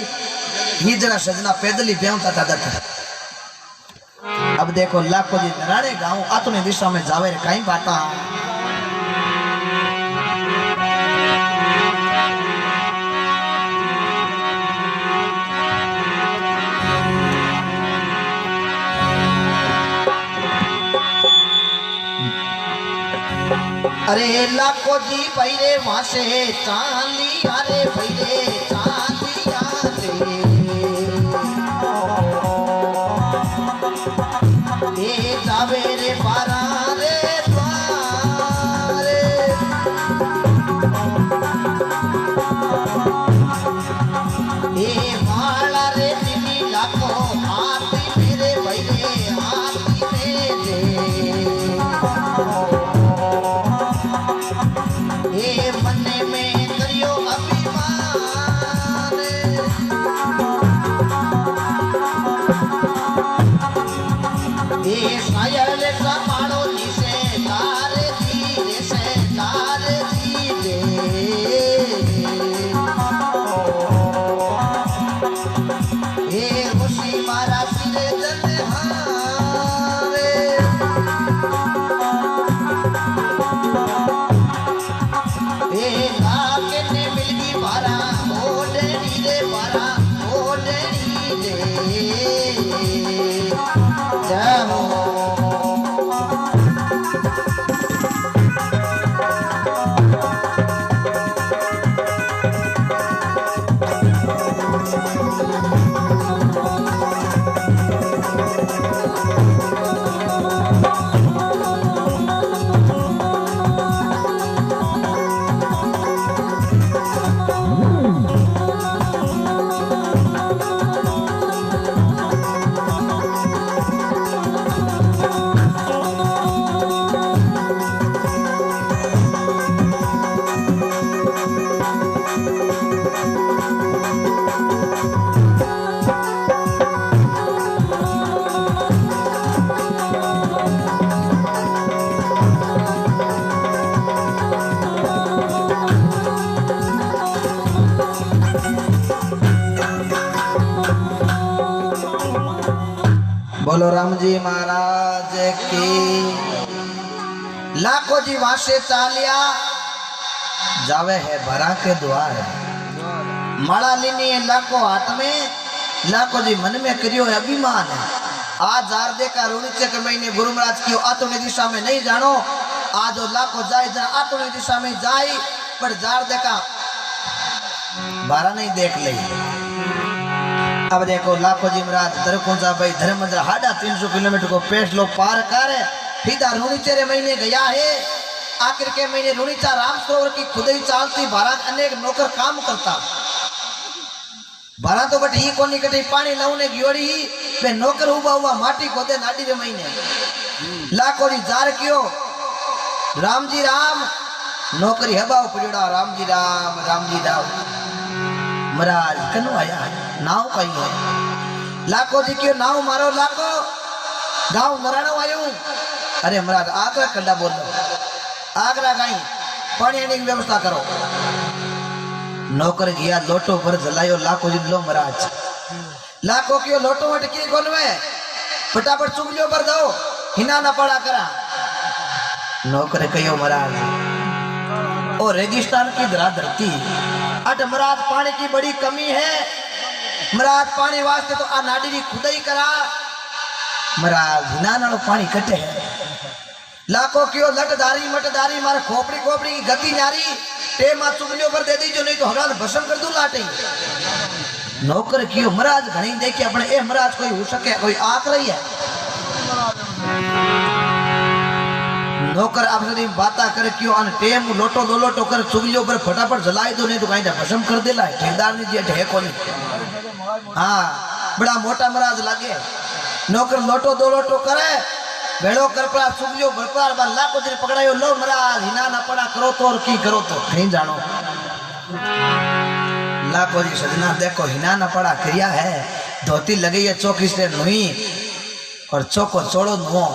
जना सजना पैदल ही बेवता था अब देखो लाखों जी नराणे गाँव आतुनी दिशा में जावे रे कहीं बाता अरे लाखों जी भैरे वहां से चांदी अरे भैरे चांदी ये जावे रे बारा रे द्वारे ये माला रे दिनी लाखों आरती मेरे भैरे आरती मेरे ये मने में करियो अभिमान ये सायल समाणो जिसे तारे धीरे से तारे धीरे ये खुशी मारा सिरे दनहारे ये लाके ने मिलगी बारा ओडनी रे बारा ओडनी रे जाओ बोलो राम जी महाराज की लाखों जी वहां से चालिया जावे है भरा के द्वार माला लेनी है लाखों हाथ में लाखों जी मन में करियो है अभिमान है आज जार दे का रुणिचे के महीने गुरु महाराज की आतुनी दिशा में नहीं जानो आज लाखों जाए जरा आतुनी दिशा में जाए पर जार दे का बारा नहीं देख ले अब देखो लाखों जी महाराज दरकुंजा भाई धर्मेंद्र 350 किलोमीटर को पेश लोग पार कर सीधा रुणिचेरे महीने गया है आखिर के महीने रुणिचा राम सरोवर की खुदाई चालती भारत अनेक नौकर काम करता भरा तो बट ही कोनी कटी पानी लाउने गियोड़ी पे नौकर उबा हुआ माटी खोदे नाडी रे महीने लाखों जी जार क्यों राम जी राम नौकरी हबाव पड़ियोड़ा राम जी राम महाराज कनु आया नाव कहीं है लाखों जी क्यों नाव मारो लाखों गाँव नराणो आयो अरे महाराज आगरा कंडा बोलो आगरा कहीं पानी की व्यवस्था करो नौकर गया लोटो पर जलायो लाखों जी लो महाराज लाखों क्यों लोटो अटकी कोनवे फटाफट चुगलियो पर दो हिना ना पड़ा करा नौकर कहो महाराज ओ रेगिस्तान की धरा धरती अट महाराज पानी की बड़ी कमी है महाराज पानी वास्ते तो आ नाडी की खुदाई करा महाराज हिना नालो पानी कटे है लाखों क्यों लटदारी मटदारी मारे खोपड़ी खोपड़ी की गति नारी टेमा चुगलियों पर दे दीजो नहीं तो हरान भस्म कर दूं लाटे नौकर क्यों महाराज घणी देखिए अपने ए महाराज कोई हो सके कोई आक रही है नौकर आपसे बात करे क्यों अन टेम लोटो दो लोटो कर चुगलियों पर फटाफट जलाई दो नहीं तो कहीं भस्म कर दे ला ठेकेदार ने जी है कोनी हाँ बड़ा मोटा महाराज लगे नौकर लोटो दो लोटो करे भेड़ो कर पड़ा चुगलियों भरपार बार लाखों दिन पकड़ायो लो महाराज हिना ना पड़ा करो तो और की करो तो कहीं जानो लाखों जी सजना देखो हिना ना पड़ा क्रिया है धोती लगी है चौकी से नुई और चौको चोड़ो नुओ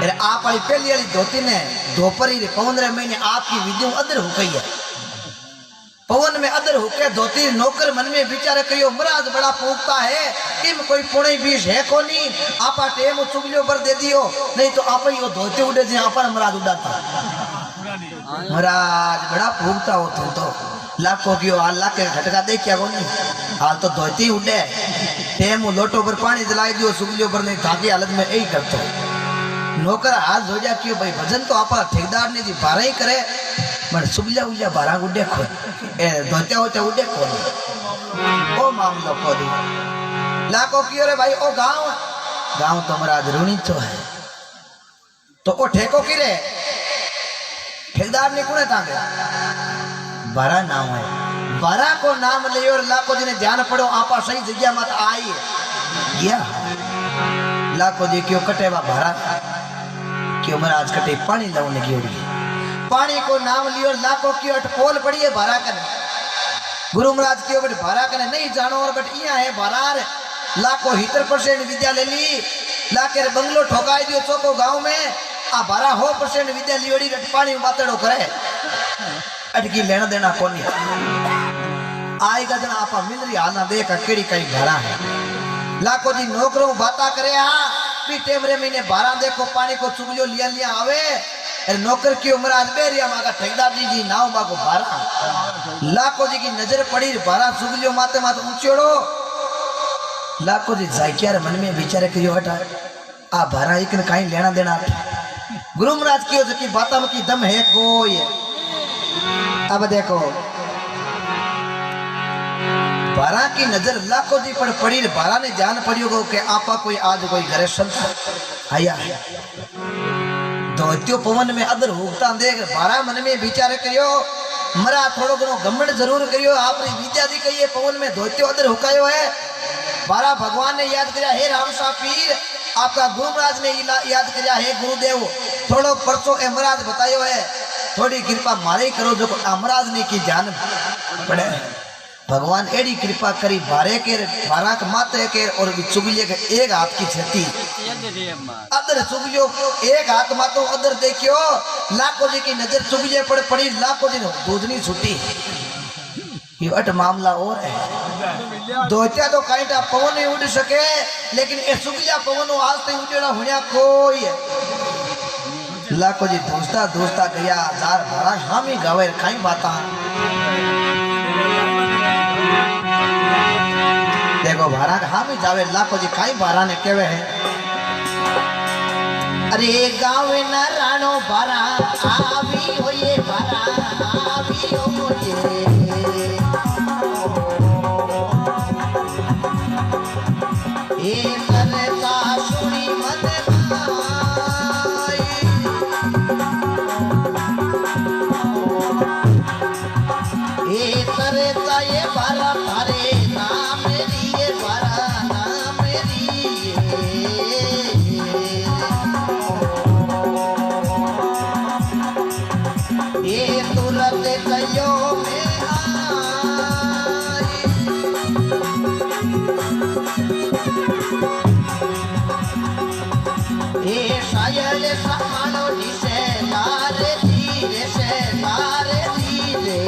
अरे आप वाली पहली वाली धोती ने दोपहरी 15 महीने आपकी विद्यु अदर हो गई है पवन में अदर होके धोती नौकर मन में विचार करियो महाराज बड़ा फूकता है इम कोई पुणे बीस है कोनी आपा टेम चुगलियो पर दे दियो नहीं तो आप ही वो धोती उड़े जे आपा महाराज उड़ाता महाराज बड़ा फूकता हो तो लाखों की हाल लाख के झटका दे क्या कोनी हाल तो धोती उड़े टेम लोटो पर पानी दिलाई दियो चुगलियो पर नहीं ताकि हालत में यही करतो नौकर हाथ धो जा क्यों भाई भजन तो आपा ठेकेदार ने दी बारह ही करे मन सुबलिया उलिया बारह गुड्डे खो ए धोत्या होते उड़े खो ओ मामलो खो दी लाखों की रे भाई ओ गांव तो महाराज ऋणी तो है तो ओ ठेको की रे ठेकेदार ने कुने तांगे बारह नाम है बारह को नाम ले और लाखों जी ने ध्यान पड़ो आपा सही जगह मत आई गया लाखों जी क्यों कटेवा बारह क्यों महाराज कटे पानी लाने की उड़ी पानी को नाम लियो लाखों की अटपोल पड़ी है भारा कने गुरु महाराज की बट भारा कने नहीं जानो और बट इया है भारार लाखों 70% विद्या ले ली लाके बंगलो ठोकाई दियो चौको गांव में आ भारा हो % विद्या लियोड़ी रट पानी में बातड़ो करे अटकी लेना देना कोनी आएगा जना आपा मिलरी हालना देखा केड़ी कई भारा है लाखों जी नौकरों बाता करे हां भी टेमरे महीने भारा देखो पानी को चुगलियो लिया आवे नौकर की उम्र आज बेरिया मागा ठेकेदार जी नाव मागो बारह लाखों जी की नजर पड़ी बारह चुगलियो माते माते ऊंचेड़ो लाखों जी जायकियार मन में विचार करियो हटा आ बारह एक ने कहीं लेना देना गुरु महाराज की जो की बाता में की दम है कोई अब देखो बारह की नजर लाखों जी पर पड़ी बारह ने जान पड़ियो के आपा कोई आज कोई घरे संत आया धोत्यो पवन में अदर हुकता देख बारह मन में विचार करियो मरा थोड़ो घणो घमंड जरूर करियो आपरी विद्या दी कहिए पवन में धोत्यो अदर हुकायो है बारह भगवान ने याद किया हे राम सा पीर आपका गुरु महाराज ने याद किया हे गुरुदेव थोड़ो परसों ए महाराज बतायो है थोड़ी कृपा मारे करो जो महाराज ने की जान पड़े भगवान एडी कृपा करी बारह के माते के और चुगलिए के एक हाथ की क्षति अदर चुगलियो एक हाथ मातो अदर देखियो लाखों जी की नजर चुगलिए पड़ी लाखों जी दूधनी छुट्टी ये अट मामला और है दोत्या तो काइटा पवन नहीं उड़ सके लेकिन ए चुगलिया पवन आज तक उड़ेड़ा हुआ कोई है लाखों जी दोस्ता गया हजार बारह हामी गावे खाई बाता देखो भारा हामी जावे लाखों जी खाई भारा ने केवे है अरे गाँव न रानो भारा आवी हो ये भारा आवी हो ये करता सुनी मन ये करता ये भारा भारे नाम ये भारा नाम ये तुरंत कयो में आई ये शायल समानो जिसे लारे धीरे से लारे धीरे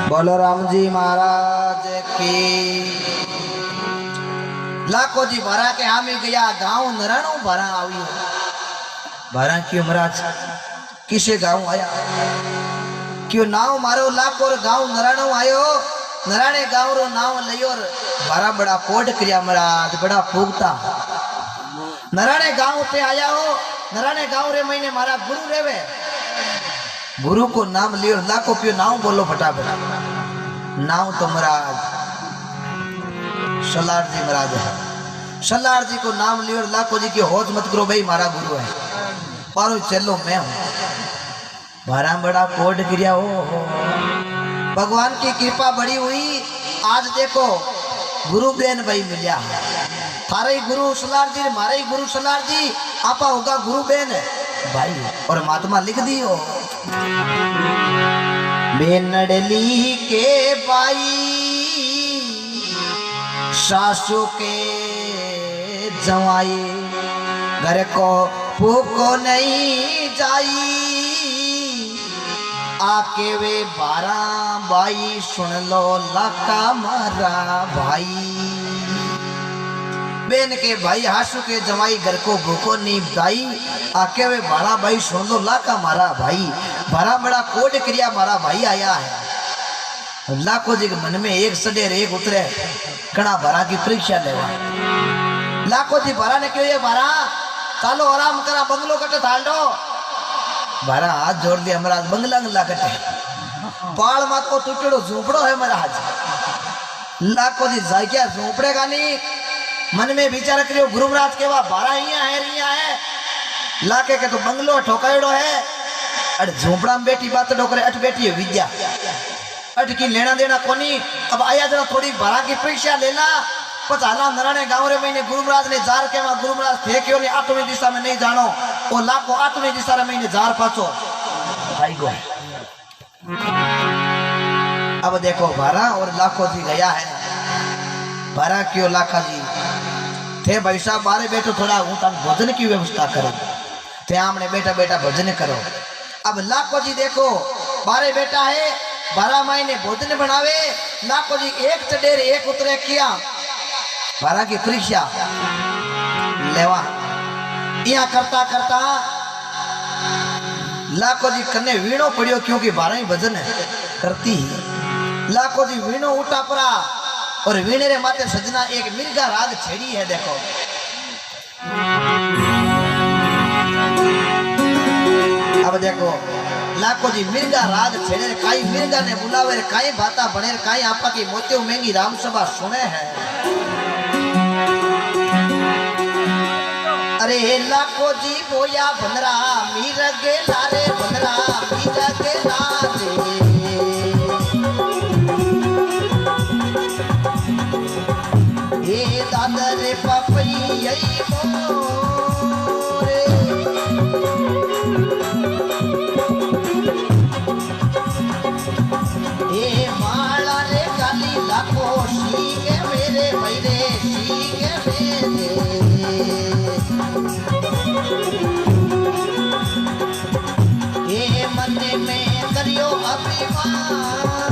बोलो राम जी महाराज की लाखों जी भरा के हामी गया गांव नराणो भरा आवियो भरा क्यों महाराज किसे गांव आया क्यों नाव मारो लाखों और गांव नराणो आयो नराणे गांव रो नाव लियो भरा बड़ा कोट क्रिया महाराज बड़ा फूकता नराने गांव से आया हो, नराने गांव रे महीने मारा गुरु रेवे। गुरु को नाम लियो, लाखों पियो नाम बोलो फटाफट। नाम तो महाराज सलार जी महाराज है। सलार जी को नाम लियो, लाखों जी की होश मत करो भाई, मारा गुरु है। पारो चलो मैं हूं। बड़ा बड़ा कोड गिरिया हो, भगवान की कृपा बड़ी हुई। आज देखो गुरु बेन भाई मिलिया, थारे ही गुरु सलार जी, मारे ही गुरु सलार जी, आपा होगा गुरु बेन भाई। और महात्मा लिख दियो, बेनडली के भाई सासू के जवाई, घर को फूको नहीं जाई, आके वे 12 भाई सुन लो लाका मारा भाई। बेन के भाई हासू के जमाई, घर को भूखो नहीं दाई, आके वे 12 भाई सुन लो लाका मारा भाई। बड़ा बड़ा कोड क्रिया मारा भाई आया है। लाखों जी के मन में एक सडेर एक उतरे, कड़ा भरा की परीक्षा लेवा। लाखों जी भरा ने क्यों ये भरा, चालो आराम करा, बंगलो कटे थाल दो। भरा हाथ जोड़ दिया महाराज, बंगला गंगला कटे, पाल मात को टूटड़ो झोपड़ो है महाराज। लाखों जी जाए क्या झोपड़े का नहीं, मन में विचार करियो गुरु महाराज के वा 12 रिया है, लाके के तो बंगलो ठोकायड़ो है। अट झोपड़ा में बैठी बात डोकरे, अट बैठी है विद्या, अट की लेना देना कोनी। अब आया जरा थोड़ी भरा की परीक्षा लेना, पचाला नराने गांव रे महीने गुरु महाराज ने जार के वहां गुरु महाराज थे क्यों नहीं, आठवीं दिशा में नहीं जानो, वो लाखों 8वीं दिशा रे महीने जार पाचो भाई गो। अब देखो भरा और लाखों जी गया है। भरा क्यों लाखा जी थे भाई साहब, बारे बैठो थोड़ा हूं तक भोजन की व्यवस्था करो, थे आमने बेटा बेटा भोजन करो। अब लाखों जी देखो बारे बेटा है, 12 महीने भोजन बनावे। लाखों जी एक चडेर एक उतरे किया, 12 की परीक्षा लेवा। यहाँ करता करता लाखों जी कन्ने वीणो पड़ियो, क्योंकि 12 ही भजन करती। लाखों जी वीणो उठा पड़ा, और वीणे रे माते सजना एक मिर्गा राग छेड़ी है। देखो अब देखो लाखों जी मिर्गा राग छेड़े, काई मिर्गा ने बुलावे, काई बाता बने, काई आपा की मोतियों महंगी राम सभा सुने है। अरे लाखों जी बोया बनरा मीरगे लारे, बनरा मीरगे लारे, ये दादर पपई यही मोरे, ये माला रे गाली लाखों सीगे मेरे मेरे सीगे मेरे, ये मन में करियो अभिमान,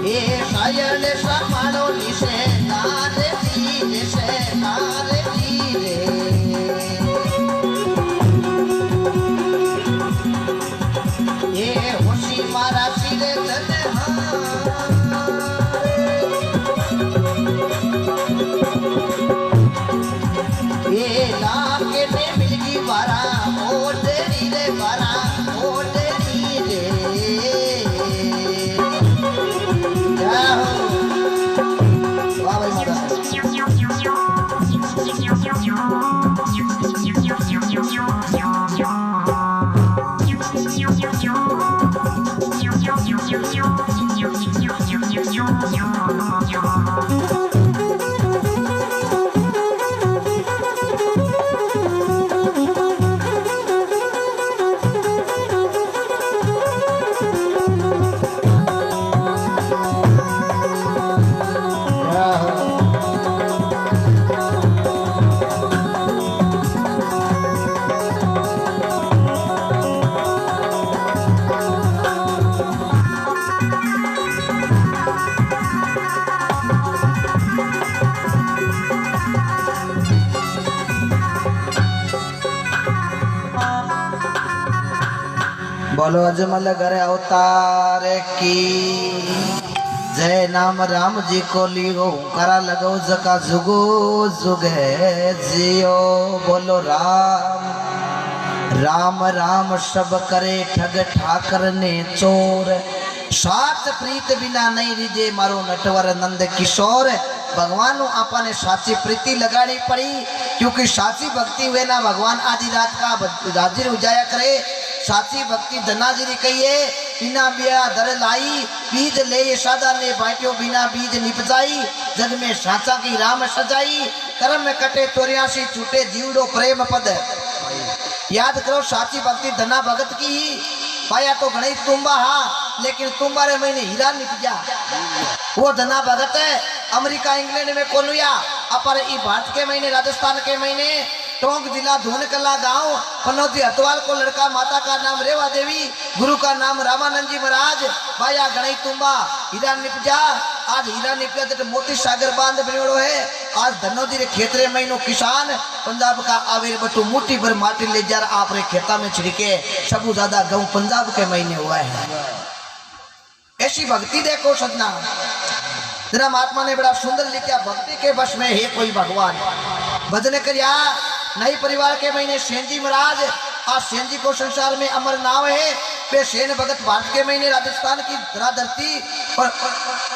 ये शायद समारो निशे नारे धीरे से नारे धीरे, ये होशी मारा सिरे तने ये लाके ने मिलगी 12 ओ तेरी रे 12 ओ तेरी रे। बोलो अजमल घर अवतार की जय नाम राम जी को लियो करा लगो जका जुगो जुगे जियो बोलो राम राम राम सब करे ठग ठाकर ने चोर सात प्रीत बिना नहीं रिजे मारो नटवर नंद किशोर भगवान आपा ने साची प्रीति लगानी पड़ी क्योंकि साची भक्ति हुए ना भगवान आधी रात का राजिर उजाया करे साची भक्ति धनाजिरी कहिए बिना बिया दर लाई बीज ले सादा ने बांटियो बिना बीज निपजाई जग में साचा की राम सजाई कर्म में कटे 84 छूटे जीवड़ो प्रेम पद याद करो साची भक्ति धना भगत की ही पाया तो गणेश तुम्बा हा लेकिन तुम्बारे महीने हीरा निपजा वो धना भगत है अमेरिका इंग्लैंड में कोलुया अपर ई भारत के महीने राजस्थान के महीने टोंक जिला धोनकला गांव पनौती हतवाल को लड़का माता का नाम रेवा देवी गुरु का नाम रामानंद जी महाराज भाया गणेश तुम्बा हीरा निपजा आज हीरा निपजा तो मोती सागर बांध बनेड़ो है आज धनौती रे खेतरे महीनो किसान पंजाब का आवेर बटू मुट्ठी भर माटी ले जा आप रे खेता में छिड़के सबू ज्यादा गेहूं पंजाब के महीने हुआ है। ऐसी भक्ति देखो सजना जरा महात्मा ने बड़ा सुंदर लिखा भक्ति के वश में है कोई भगवान भजन करिया नई परिवार के महीने सेन जी महाराज आज सेन जी को संसार में अमर नाम है वे सेन भगत भारत के महीने राजस्थान की धराधरती और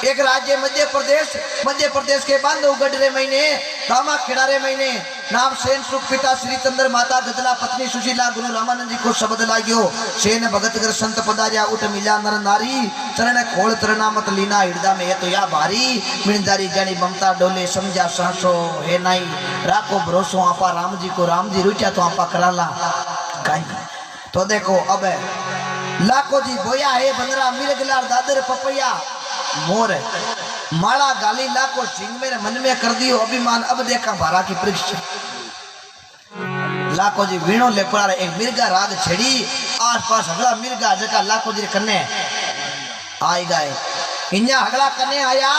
एक राज्य मध्य प्रदेश के बंद उगड़े महीने दामा खिड़ारे महीने नाम सेन सुख पिता श्री चंद्र माता गदला पत्नी सुशीला गुरु रामानंद जी को शब्द लाग्यो सेन भगत कर संत पदारिया उठ मिला नर नारी चरण खोल चरणा मत लीना हृदय में है तो या भारी मिणजारी जानी ममता डोले समझा सांसो है नहीं राखो भरोसो आपा राम जी को राम जी रुचा तो आपा कराला काई तो देखो अब लाखो जी बोया है बंदरा मिर्गलार दादर पपैया मोर माला गाली लाखो सिंह मेरे मन में कर दियो अभिमान अब देखा भारा की परीक्षा लाखो जी वीणो लेपड़ा एक मिर्गा राग छेड़ी आस पास हगला मिर्गा जका लाखो जी कन्ने आई गए इन्या हगला कन्ने आया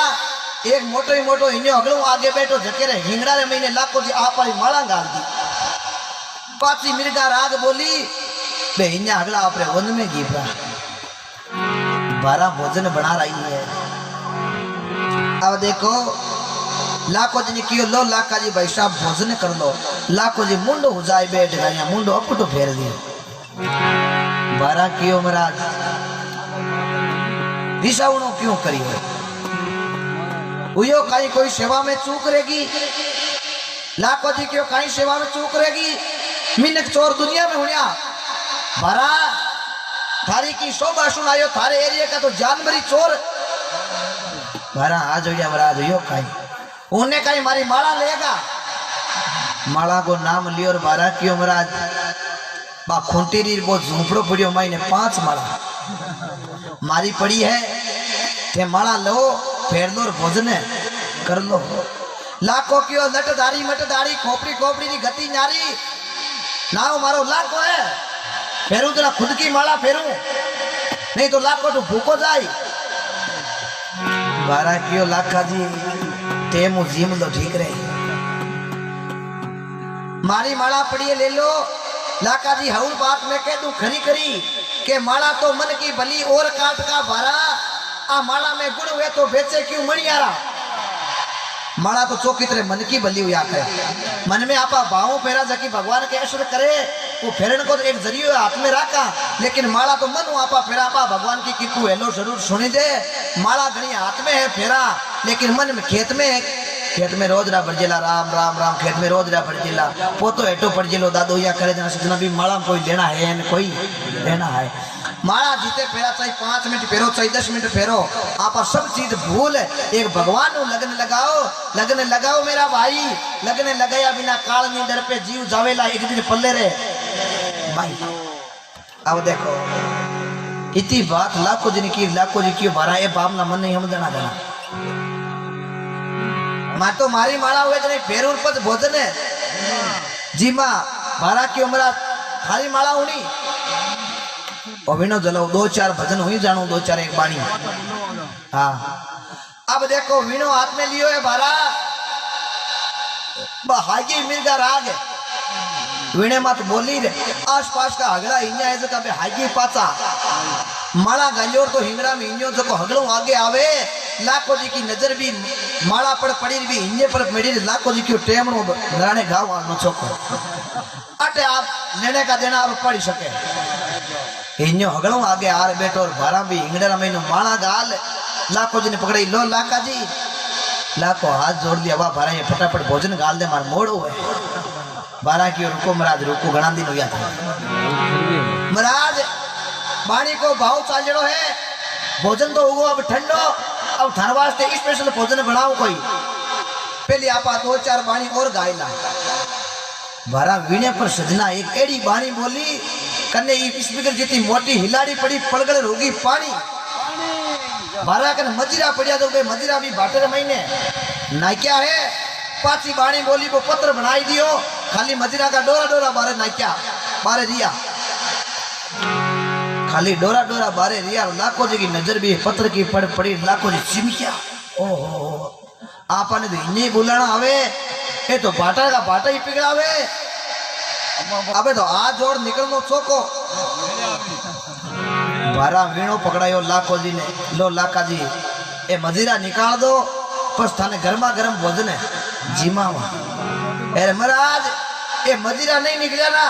एक मोटो ही मोटो इन्यो हगलो आगे बैठो झके रे हिंगड़ा रे महीने लाखो जी आप वाली माला गाल दी पाची मिर्गा राग बोली बे इन्या हगला आपरे वन में गीपरा 12 भोजन बना रही है। अब देखो लाखो जी ने कियो लो लाखा जी भाई साहब भोजन कर लो लाखो जी मुंडो हो जाए बैठ गया मुंडो अपटो फेर दियो 12 कियो महाराज विसावणो क्यों करी है उयो काई कोई सेवा में चूक रहेगी लाखो जी क्यों काई सेवा में चूक रहेगी मिनक चोर दुनिया में हुआ भरा थारी की शोभा सुनायो थारे एरिया का तो जानवरी चोर भरा आज हो महाराज यो काई उन्हें कहीं मारी माला लेगा माला को नाम लियो और 12 कियो महाराज बा खूंटीरी वो झूपड़ो पड़ियो माई ने 5 माला मारी पड़ी है ते माला लो फेर दो और भोजन कर लो लाखो कियो नटदारी मटदारी खोपड़ी खोपड़ी की गति नारी नाव मारो लाखो है फेरू जरा खुद की माला फेरू नहीं तो लाखो तो भूखो जाए 12 कियो लाखा जी तेमु जीम लो ठीक रहे मारी माला पड़ी ले लो लाखा जी हूर बात में कह दूं खरी खरी के माला तो मन की भली और काट का भरा आ माला में गुण हुए तो बेचे क्यों मणियारा माला तो चौकी तरह मन की भली हुई आकर मन में आपा भावों फेरा जकी भगवान के असर करे वो फेरन को तो एक जरियो हाथ में रखा लेकिन माला तो मन आपा फेरा आपा भगवान की कृपा हेलो जरूर सुनी दे माला घनी हाथ में है फेरा लेकिन मन में खेत में रोज रा भरजेला राम राम राम खेत में रोज रा भरजेला पोतो हेटो पड़जेलो दादो या करे जना सजना भी माला में कोई लेना है न कोई लेना है माला जीते फेरा चाहिए 5 मिनट फेरो चाहिए 10 मिनट फेरो आप सब चीज भूल एक भगवान नु लगन लगाओ मेरा भाई लगन लगाया बिना काल नी डर पे जीव जावेला एक दिन पल्ले रे भाई। अब देखो इतनी बात लाखों दिन की भरा ए बाप ना मन नहीं हम देना देना मां तो मारी माला हुए जने फेरूर पद भोजन है जी मां भरा की उम्र थारी माला होनी अभिनो जलाओ 2-4 भजन हुई जानू 2-4 एक बाणी हाँ। अब देखो वीणो हाथ में लियो है भारा हागी मिर्गा राग वीणे मत बोली रे आसपास का हगड़ा हिंजा है जका हागी पाचा माला गलियोर तो हिंगड़ा में हिंजो जको हगड़ो आगे आवे लाखों जी की नजर भी माला पर पड़ी भी इन्ने पर मेरी लाखों जी की टेमणो नराने गाँव वालों चौको अटे आप लेने का देना आप पढ़ी सके इन्यो हगड़ो आगे आर बैठो और भारा भी इंगड़ा में माला गाल लाखों जी ने पकड़ी लो लाखा जी लाखो हाथ जोड़ दिया वाह भारा ये फटाफट भोजन गाल दे मार मोड़ो है बारा की रुको महाराज रुको घना दिन हो गया था महाराज बाणी को भाव चालजड़ो है भोजन तो होगो अब ठंडो अब थान वास्ते स्पेशल भोजन बनाओ कोई पहले आपा 2-4 बाणी और गायला बारा वीणे पर सजना एक एड़ी बाणी बोली कन्ने स्पीकर जितनी मोटी हिलाड़ी पड़ी पलगड़ रोगी पानी बारा कन मजीरा पड़िया तो बे मजीरा भी बाटर महीने नाक्या है पाची बाणी बोली वो पत्र बनाई दियो खाली मजीरा का डोरा डोरा बारे नाक्या बारे रिया खाली डोरा डोरा बारे रिया लाखों जी की नजर भी पत्र की पड़ पड़ी लाखों जी चिमकिया ओहो आपने तो इन्हीं बुलाना हवे ये तो बाटा का बाटा ही पिघलावे अबे तो आज जोड़ निकलनो चौको बारा वीणो पकड़ायो लाखों जी ने लो लाखा जी ए मजीरा निकाल दो बस थाने गर्मा गर्म भोजन है जीमा अरे महाराज ये मजीरा नहीं निकला ना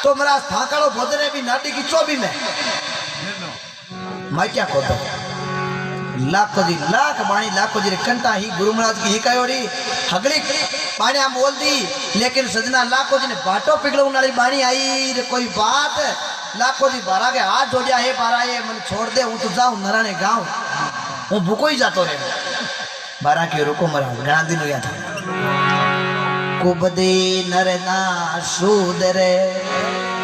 तो महाराज थाकाड़ो भोजन है भी नाटी की चोबी में मैं क्या खोतो लाखों जी लाख बाणी लाखों जी रे कंटा ही गुरु महाराज की ही कयोड़ी हगड़ी बाणी हम बोल दी लेकिन सजना लाखों जी ने बाटो पिघलो नाली बाणी आई रे कोई बात लाखों जी बारा के हाथ जोड़िया हे बारा ये मन छोड़ दे हूँ तो जाऊँ नराने गाँव हूँ भूको ही जातो रे बारा की रुको महाराज घना दिन हो गया था कुबदे नरना सूद रे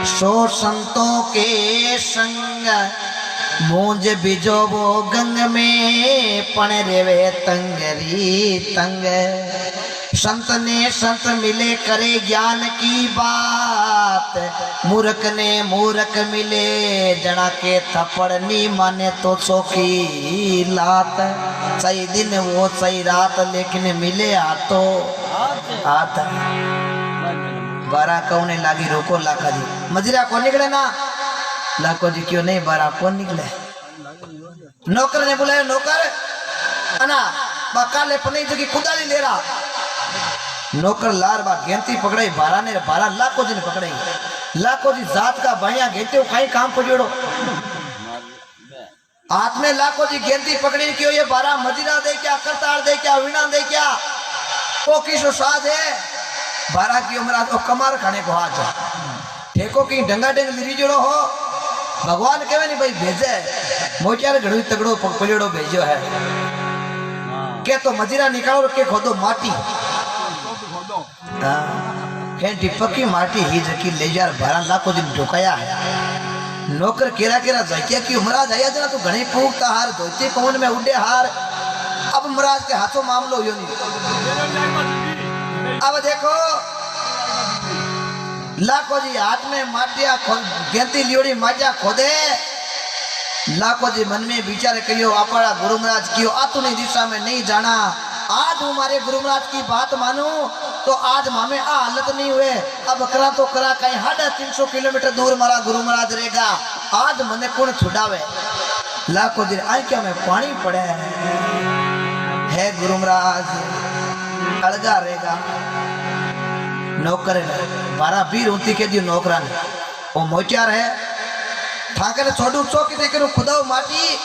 सो संतों के संग मूंज बिजो वो गंग में पण रेवे तंगरी तंग संत ने संत मिले करे ज्ञान की बात मूर्ख ने मूर्ख मिले जना के थप्पड़ नी माने तो चौकी लात सही दिन वो सही रात लेकिन मिले आतो आता बारा कौने लागी रोको लाखा जी मजीरा कौन निकले ना लाखों जी क्यों नहीं बारा कौन निकले नौकर ने बुलाया नौकर अना बकाले पने जगी कुदाली ले रहा नौकर लार बा गेंती पकड़ाई बारा ने बारा लाखों जी ने पकड़ाई लाखों जी जात का भाइया गेंते कहीं काम पड़ियोड़ो हाथ में लाखों जी गेंती पकड़ी क्यों ये बारा मजीरा दे क्या करतार दे क्या वीणा दे क्या ओ किसो साध है बारा की उम्र तो कमार खाने को हाथ ठेको की डंगा डेंग लिरी जोड़ो हो भगवान कहे नहीं भाई भेजे मोचार घड़ू तगड़ो पकड़ो भेजो है के तो मजीरा निकालो के खोदो माटी के पक्की माटी ही जकी ले जार 12 लाखों दिन ढुकाया है नौकर केरा केरा जाकिया की महाराज आया जना तो घणी पूगता हार धोती पवन में उड़े हार अब महाराज के हाथों मामलो यो नहीं अब देखो लाखों जी हाथ में माटिया गेंती लियोड़ी माटिया खोदे लाखों जी मन में विचार करियो आपड़ा गुरु महाराज कियो आतुनी दिशा में नहीं जाना आज हमारे गुरु महाराज की बात मानू तो आज मामे आ हालत नहीं हुए अब करा तो करा कहीं 350 किलोमीटर दूर मारा गुरु महाराज रहेगा आज मने कौन छुड़ावे लाखों दिन आई क्या में पानी पड़े है गुरु महाराज अलगा रहेगा नौकर 12 बीर ऊंची के दियो नौकरा ने वो मोचार है ठाकर छोड़ू चौकी दे करू खुदाओ माटी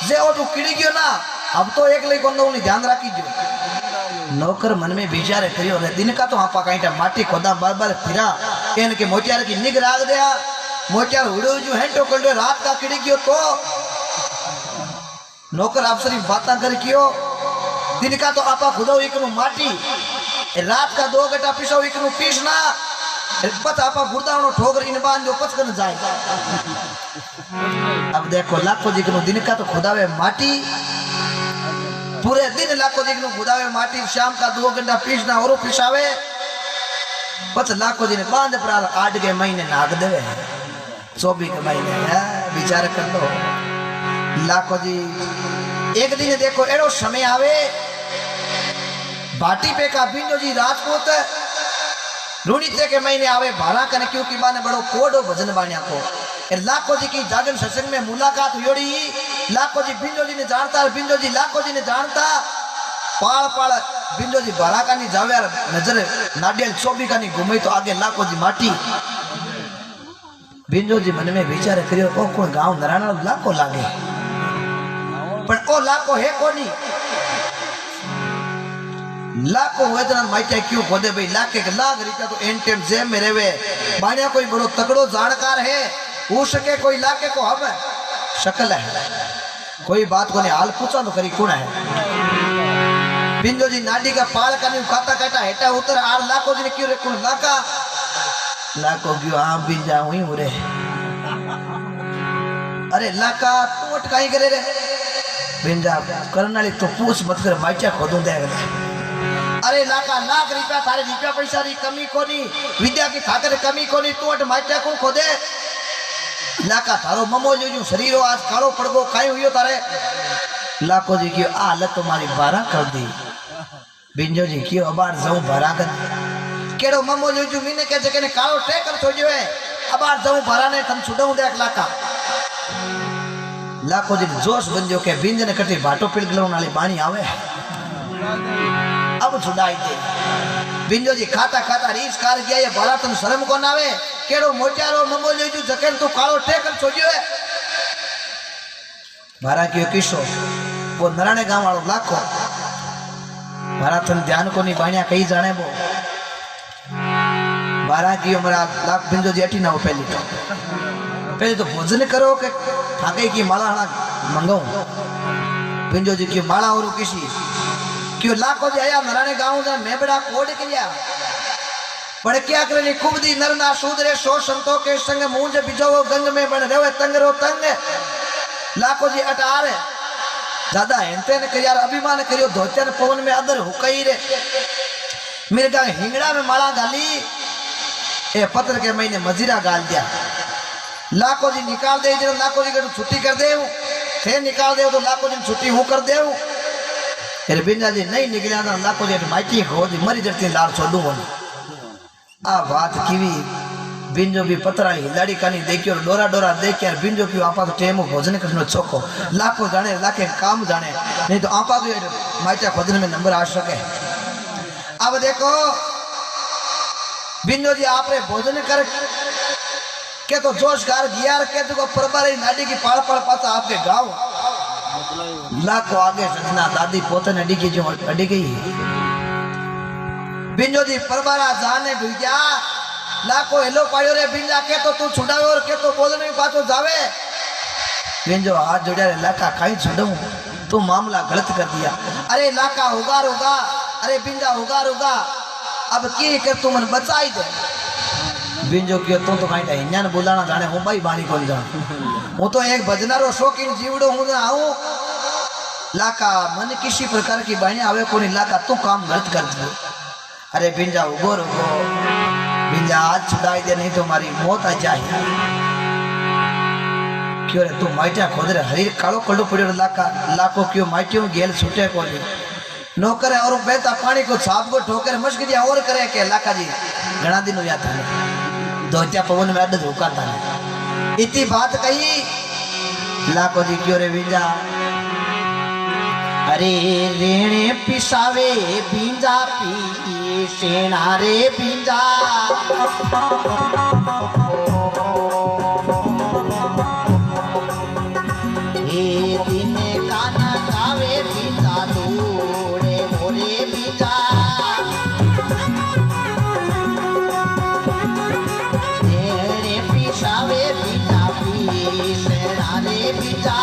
जे ओटू किड़ी गयो ना अब तो एक लई कोंदो ने ध्यान राखी जो नौकर मन में विचार करियो रे दिन का तो आपा काईटा माटी खोदा बार बार फिरा केन के मोचार की निग राग दया मोचार उड़ो जो है तो कंडे रात का किड़ी गयो तो नौकर अफसरी बाता कर कियो दिन का तो आपा खुदाओ एकनु माटी रात का 2 घंटा पिसाओ एकनु पीसना पत आपा गुर्दावनो ठोकर इन बांध जो पचकन जाए अब देखो लाखों जी को दिन का तो खुदावे माटी पूरे दिन लाखों जी को खुदावे माटी शाम का 2 घंटा पीसना और पिसावे पच लाखों जी ने बांध प्रार 8 के महीने नाग देवे 24 के महीने विचार कर लो लाखों जी एक दिन देखो एड़ो समय आवे बाटी पे का बिंजो जी राजपूत रूणित्य के महीने आवे भारा कने क्योंकि माने बड़ो कोडो भजन बाण्या को लाखों जी की जागन सत्संग में मुलाकात हुई। लाखों जी बिंजो जी ने जानता, बिंजो जी लाखों जी ने जानता। पाल पाल बिंजो जी भरा का नहीं जावे, नजर नाडियल चौबी का नहीं घूमे तो आगे लाखों जी माटी। बिंजो जी मन में विचार करियो ओ कोई गांव नराना लाखों लागे, पर ओ लाखों है कोनी। लाखों वेदना माइटे क्यों खोदे भाई, लाख एक लाख रुपया तो एन टेम जेब में रेवे। बाणिया कोई बड़ो तगड़ो जानकार है, हो सके कोई लाके को हम शकल है, कोई बात को नहीं हाल पूछा तो करी कौन है। बिंदु जी नाडी का पाल का नहीं खाता काटा हेटा उतर आर लाखों जी ने क्यों रे कौन लाका लाखों क्यों हाँ बिन जा हुई मुरे। अरे लाका तू अटकाई करे रे बिंजा करना ली तो पूछ मत कर माइचा खोदूं दे। अरे लाका लाख रुपया थारे रुपया पैसा री कमी कोनी, विद्या की खातिर कमी कोनी, तू अट माइचा को खोदे। लाका थारो ममो जो शरीरो आज कालो पड़गो खाई हुई तारे। लाखों जी की हालत तुम्हारी बारा कर दी। बिंजो जी की अबार जाऊं भरा कर केड़ो ममो जो मीने के जगह ने कालो टेकर छोड़ियो है, अबार जाऊं भरा ने तन छुडाऊं देख लाका। लाखों जी जोश बन जो के बिंज ने कटी बाटो पिल गलो नाली बाणी आवे अब छुड़ाई दे। बिंजो जी खाता खाता रीस कार गया ये भरा तन शर्म को नावे, केड़ो मोटियारो ममो जो जगह तू कालो टेकर छोड़ियो है। भरा क्यों किशो वो नराने गांव वालों लाखों भरा तन ध्यान को नहीं बाणिया कहीं जाने वो बारह की उम्र लाख बिंदु जी अटी ना हो। पहले तो भोजन करो के थाके की माला मंगाऊं। बिंदु जी की माला और किसी क्यों लाखों जी आया नराने गांव जा मैं बड़ा कोड किया पर क्या करे खूब दी नरना शूद्रे सो संतों के संग मूंज बिजो गंग में बन रहे तंग रो तंग। लाखों जी अटार ज्यादा हेंते ने कर यार अभिमान करियो धोचन पवन में अदर हुकई रे मेरे का हिंगड़ा में माला गाली ए पत्र के महीने मजीरा गाल दिया। लाखों जी निकाल दे जब लाखों जी को छुट्टी कर दे थे निकाल दे तो लाखों जी छुट्टी हूँ कर दे। फिर बिंदा जी नहीं निकलिया तो लाखों जी माइटी खो दी मरी जरती लाल छोड़ू आ बात कीवी बिंजो भी पतरा हिलाड़ी कानी देखियो डोरा डोरा देख के बिंजो की आपा तो टेमो भोजन करनो चोको लाखों जाने लाखे काम जाने नहीं तो आपा भी माइटा भोजन में नंबर आ सके। अब देखो बिंजो जी आपने भोजन कर के तो जोश गार गियार के तो परबारी नाडी की पाड़ पाड़ पाता आपके गाँव लाखों आगे सजना दादी पोते ने डिगी जो अड़ी गई। बिंजो जी परबारा जाने ढुइया लाखों हेलो पायो रे बिंजा के तो तू छुड़ावे और के तो बोलने में पाछो जावे। बिंजो हाथ जोड़ा रे लाका कहीं छुड़ाऊं तू मामला गलत कर दिया। अरे लाका होगा रोगा अरे बिंजा होगा रोगा अब की कर तू मन बचाई दे। बिंजो क्यों तू तो कहीं हिन्यान बुलाना जाने हूँ भाई बाणी कौन जान हूँ तो एक भजनारो शौकीन जीवड़ो हूँ ना आऊँ। लाका मन किसी प्रकार की बाणी आवे को नहीं लाका तू काम गलत कर दे। अरे बिंजा उगो रुगो बिंजा आज छुड़ाई दे नहीं तो हमारी मौत आ जाए। क्यों रे तू माइटिया खोद रे हरी कालो कड़ो पड़ो लाका लाखों क्यों माइटियों गेल छूटे को नहीं नौकर और बहता पानी को छाप को ठोकर मश्क दिया और करे के लाका जी घना दिन हो जाता है धोतिया पवन में अड्ड धोकाता है। इतनी बात कही लाखों जी क्यों रे बिंजा अरे रेणे पिसावे बिंजा पी सेना रे बिंजा ए दिन काना कावे बिंजा दूरे मोरे बिंजा रेणे पिसावे बिंजा पी सेना रे बिंजा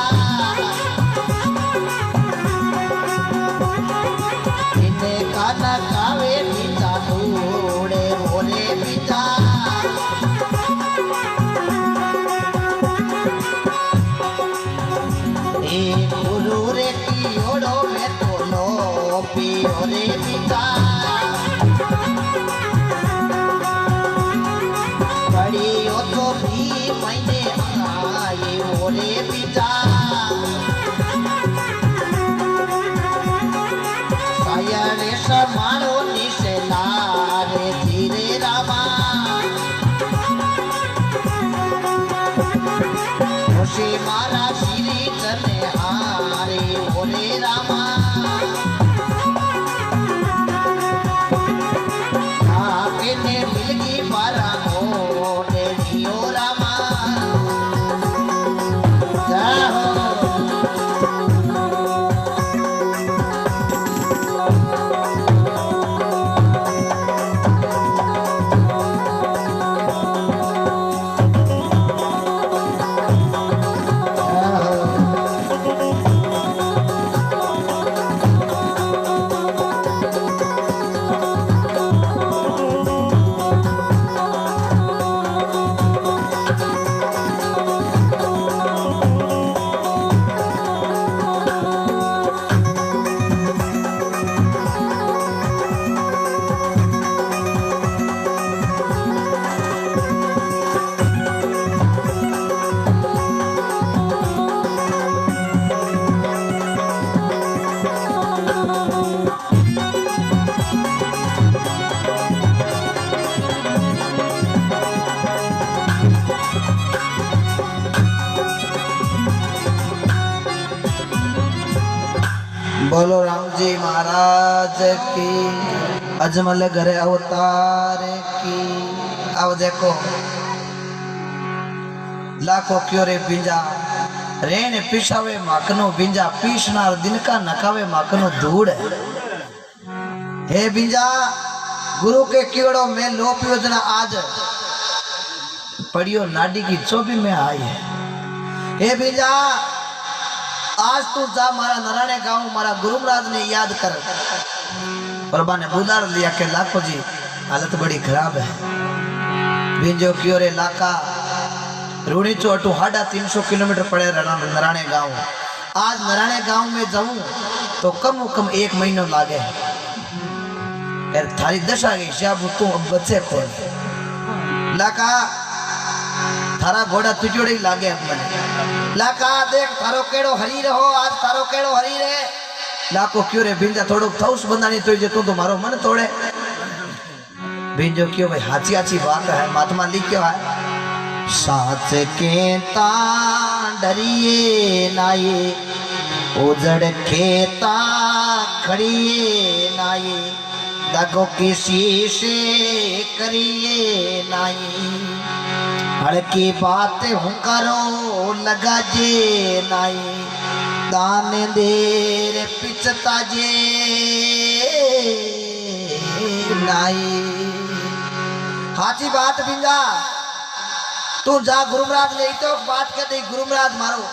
काना कावे बिंजा दूरे मोरे बिंजा मारा श्री जने हारे ओरे रामा आके ने मिलगी पारा ओ डेरियो रामा जाहो बोलो राम जी महाराज की अजमल घरे अवतार की। अब देखो लाखों क्यों रे बिंजा रेन पिछावे माकनो बिंजा पीसनार दिन का नखावे माकनो धूड़ हे बिंजा गुरु के कीड़ो में लोप योजना आज पढ़ियो नाडी की चोबी में आई है। हे बिंजा आज तू जा मारा नराने गांव मारा गुरुमराज ने याद कर। प्रभा ने बुलार लिया के लाखो जी हालत बड़ी खराब है। बिंजो क्यों रे लाका रूणी चोटू 350 किलोमीटर पड़े नराने गांव। आज नराने गांव में जाऊं तो कम कम 1 महीनो लागे। यार थारी दशा गई शाब तू अब बच्चे खोल लाका थारा घोड़ा तुझोड़ी लागे अपने लाका देख थारो केड़ो हरी रहो आज थारो केड़ो हरी रे लाको क्यों रे बिंजा थोड़ो थौस बंदानी तो जे तू तो मारो मन तोड़े। बिंजो क्यों भाई हाची हाची बात है महात्मा लिखियो है साच के ता डरिए नाये उजड़ खेता खड़िए नाये दगो किसी से करिए नाई हड़की बात हूँ करो लगा जे नाई दान देर पिछता जे नाई। हाची बात बिंजा तू जा गुरुमराज ले तो बात कर दे गुरुमराज मारो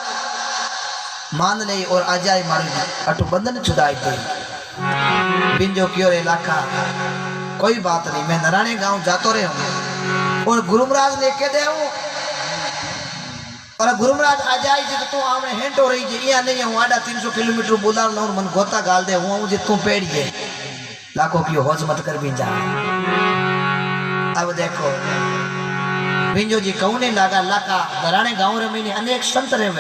मान ले और अजाय मारो अटू बंधन छुड़ाई दे। बिंजो क्यों रे लाखा कोई बात नहीं मैं नराने गांव जातो रहे हूँ और गुरुमराज ने कह दे और गुरुमराज आ जाए जी तो तू आमने हेंट हो रही जी या नहीं हूँ 350 किलोमीटर बुला लो मन गोता गाल दे हूँ जी तू पेड़ गए लाखों की होज मत कर बिंजा। अब देखो बिंजो जी कहूँ नहीं लागा लाका नराने गांव रे में अनेक संत रहे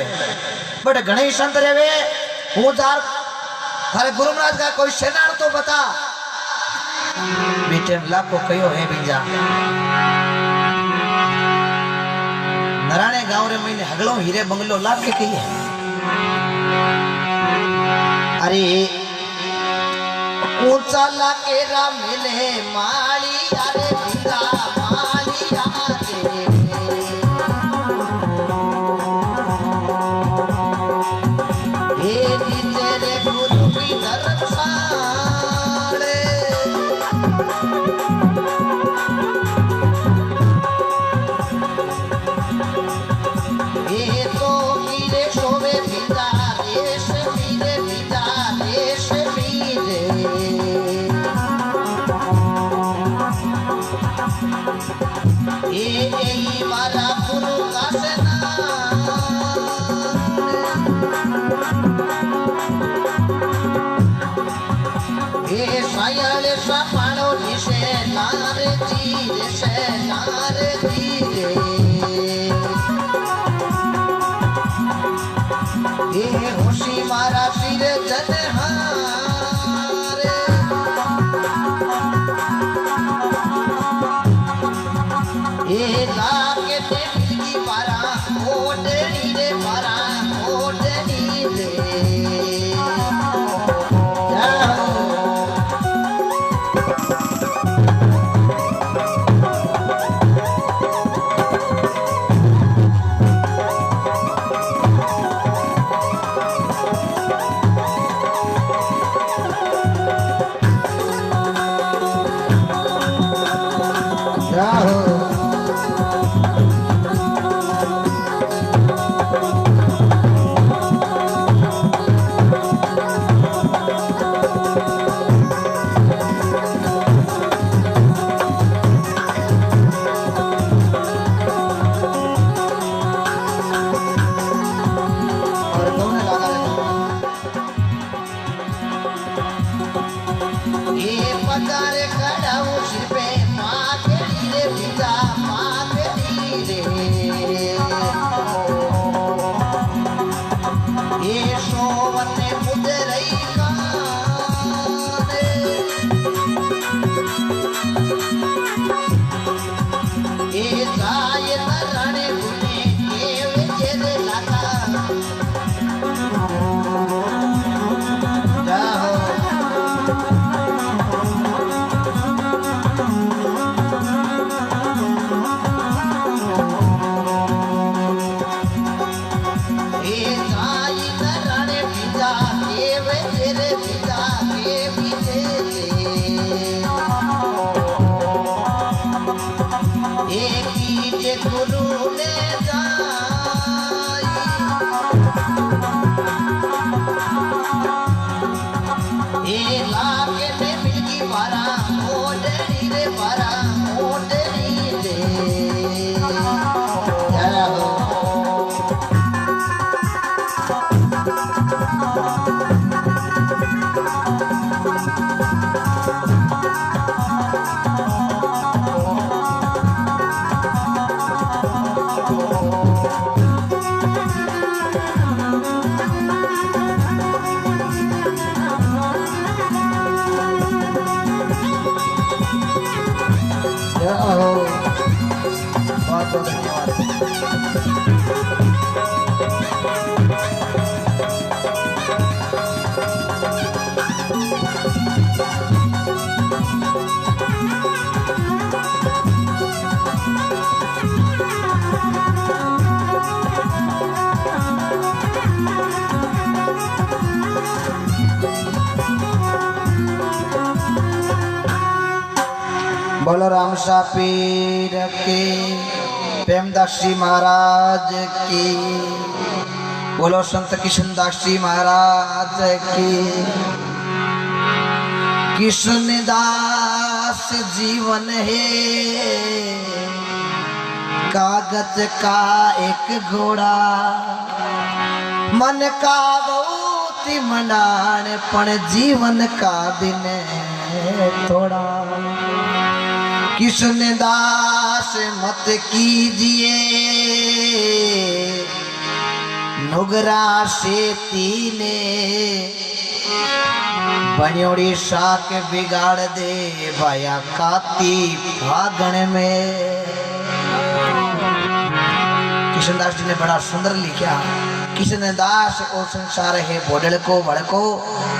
बट घने संत रहे हूँ जार थारे गुरुमराज का कोई सेनार तो बता बेटे लाखों कहो है बिंजा नराने गांव रे महीने हगलो हीरे बंगलो लाख के कही है। अरे ऊंचा लाकेरा मिले माली अरे बिंजा माली आरे हे तेरे गुरु की दरसाले मारा गुरु का सायल सपाड़ो जिसे नार जीर से नार जीरे होशी मारा सिर जन हारे लागे की पारा ओ डेरी रे पारा एक कीजे गुरु ने जाई ए लाके ने मिलगी बारा ओडनी रे बारा ओडनी रे जय हो बहुत बहुत धन्यवाद। बोलो रामसा पीर की प्रेमदास जी महाराज की बोलो संत किशनदास जी महाराज की किशनदास जीवन है कागज का एक घोड़ा मन का बहुत मनान पण जीवन का दिन थोड़ा किशनदास मत कीजिए नुगरा से तीने बनियोड़ी शाक बिगाड़ दे भाया काती फागण में। किशनदास जी ने बड़ा सुंदर लिखा किशनदास को संसार है बोडल को भड़को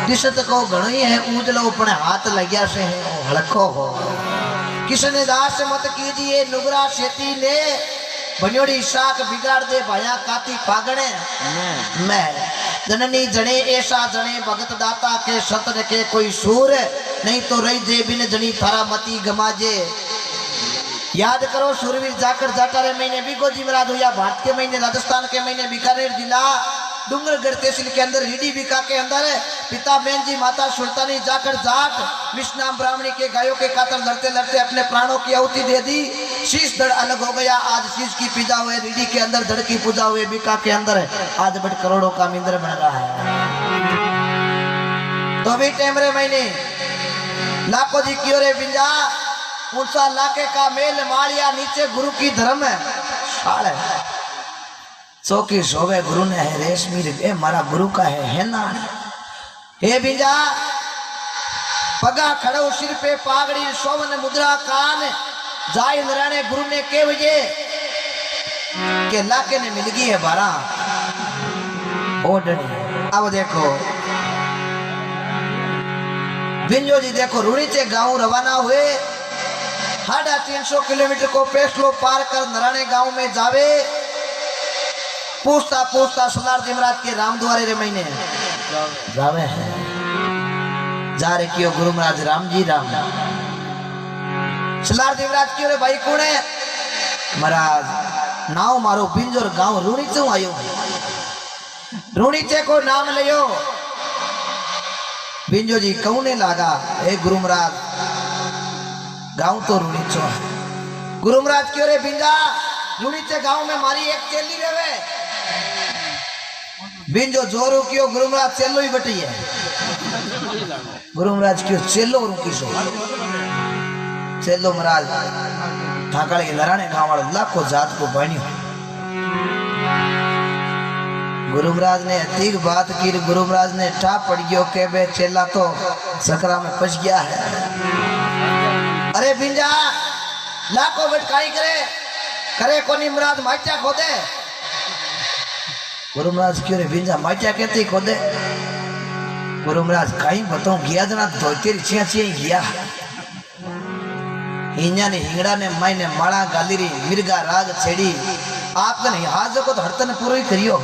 दिशत को घणो है उजलो पण हाथ लग्या से है हड़को हो। किशनदास मत कीजिए नुगरा शेती ने बनियोड़ी शाक बिगाड़ दे भाया काती फागणे मैं जननी जने ऐसा जने भगत दाता के सतर के कोई सूर नहीं तो रही जे बिन जनी थारा मती गमाजे। याद करो सूरवीर जाकर जाकर महीने बिगोजी महाराज हुआ भारत के महीने राजस्थान के महीने बीकानेर जिला डूंगरगढ़ तहसील के अंदर रीडी बीका के अंदर पिता बहन जी माता सुल्तानी जाकर जाट विष्णाम ब्राह्मणी के गायों के कातर लड़ते लड़ते अपने प्राणों की आहुति दे दी। शीश धड़ अलग हो गया आज शीश की पूजा हुए रीडी के अंदर धड़ की पूजा हुए बीका के अंदर आज बट करोड़ों का मिंदर बन रहा है। तो भी टेमरे महीने लाखों जी की ओरे बिंजा ऊंचा लाके का मेल मालिया नीचे गुरु की धर्म है चौकी शोभे गुरु ने है रेशमी रे मारा गुरु का है ना हे बिंजा पगा खड़ो सिर पे पागड़ी सोवन मुद्रा कान जाय नराने गुरु ने के वजे के लाके ने मिल गई है बारा ओडनी। अब देखो बिंजो जी देखो रूणी से गांव रवाना हुए 350 किलोमीटर को पेशलो पार कर नराने गांव में जावे पूछता पूछता सरदार जी महाराज के रामद्वारे रे महीने जावे है जा रे क्यों गुरु महाराज राम जी राम सरदार जी महाराज क्यों रे भाई कौन है महाराज नाव मारो बिंजोर गांव रूणीचे आयो रूणीचे को नाम लियो बिंजो जी कौने लागा ए गुरु महाराज गांव तो रूणीचो गुरु महाराज क्यों रे बिंजा रूणीचे गांव में मारी एक चेली रेवे बिंजो जोरू क्यों गुरु महाराज चेलो ही बटी है गुरु महाराज क्यों चेलो रुकी सो चेलो महाराज ठाकरे के लराने गांव वाले लाखों जात को बनियो गुरु महाराज ने ठीक बात की गुरु महाराज ने ठा पड़ गयो के बे चेला तो सकरा में फंस गया है। अरे बिंजा लाखों बटकाई करे कोनी महाराज माचा खोदे गुरु महाराज क्यों रे बिंजा माचा कहते खोदे गुरु महाराज कहीं बताऊं गया जना धोतेरी छिया छिया गया हिंजा ने हिंगड़ा ने माई ने माड़ा गालीरी मिर्गा राग छेड़ी आपने हाजो को तो हड़तन पूरा ही करियो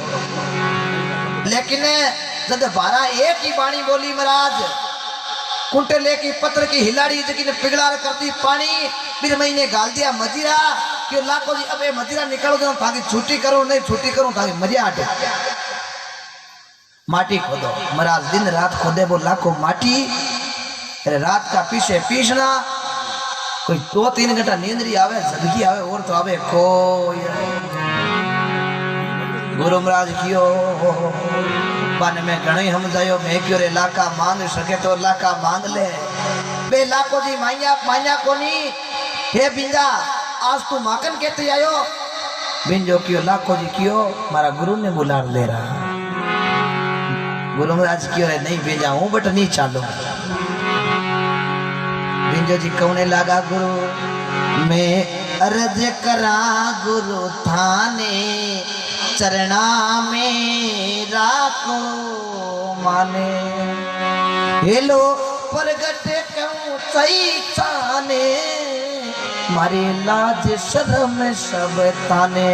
लेकिन जब 12 एक ही बाणी बोली महाराज कुंटले की पत्र की हिलाड़ी जकी ने पिघला करती पानी फिर महीने गाल दिया मजीरा कि लाखो जी अब ये मदिरा निकालो तो ताकि छुट्टी करो नहीं छुट्टी करो ताकि मजा आटे माटी खोदो महाराज दिन रात खोदे वो लाखो माटी अरे रात का पीछे पीसना कोई 2-3 घंटा नींदरी आवे जगही आवे और तो आवे कोई गुरु महाराज कियो बन में घणी समझायो मैं क्यों रे लाका मांग सके तो लाका मांग ले बे लाखो जी माइया माइया कोनी हे बिंजा आज तू माकन कहते आयो बिंजो कियो लाखो जी कियो मारा गुरु ने बुला ले रहा गुरु महाराज कियो रे नहीं भेजा हूं बट नहीं चालू बिंजो जी कौने लगा गुरु मैं अर्ज करा गुरु थाने चरणा में राखो माने हेलो प्रगट क्यों सही चाने मारी लाज शर्म सब ताने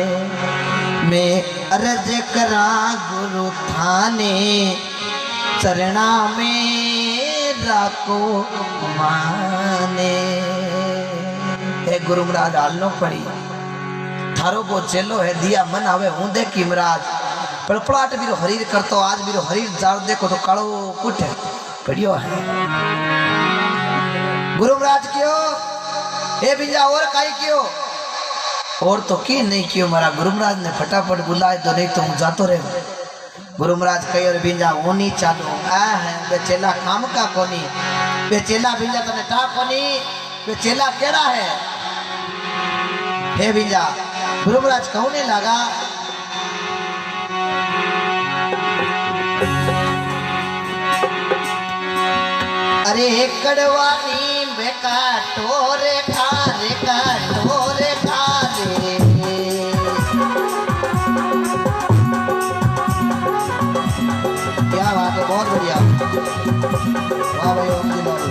मैं अर्ज करा गुरु थाने चरणा में राखो माने हे गुरु महाराज हालनो पड़ी थारो को चेलो है दिया मन आवे हूं देखी महाराज पड़पड़ाट भी हरीर करतो आज भी हरीर जाल देखो तो कालो कुट पड़ियो है गुरु महाराज क्यों हे बिंजा और काई क्यों और तो की नहीं क्यों मारा गुरु महाराज ने फटाफट बुलाए तो नहीं तो हूं जातो रे गुरु महाराज कही और बिंजा होनी चालो आ है बेचेला काम का कोनी बेचेला बिंजा तने टा कोनी बेचेला केड़ा है हे बिंजा गुरु महाराज कहने लगा अरे कड़वानी बेका टोरे खा रे का टोरे खा रे क्या बात है बहुत बढ़िया वाह भाई ओम जी बाबू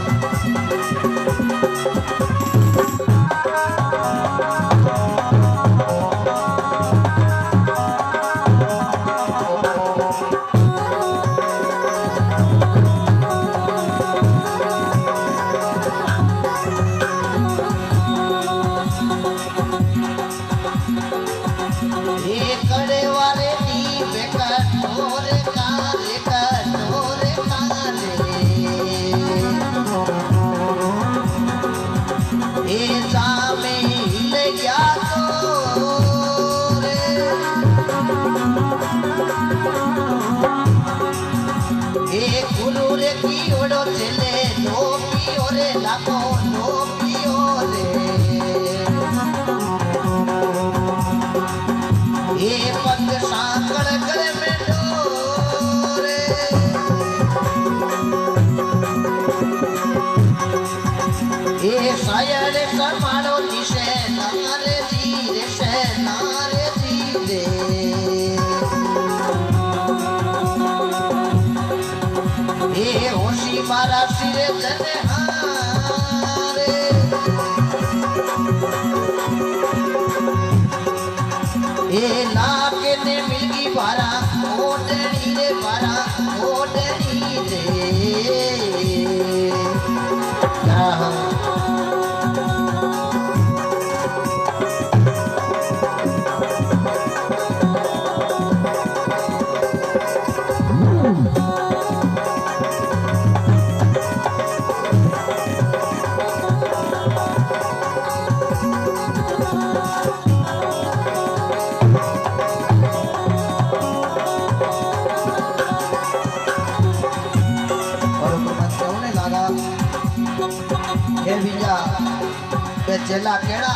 चला केड़ा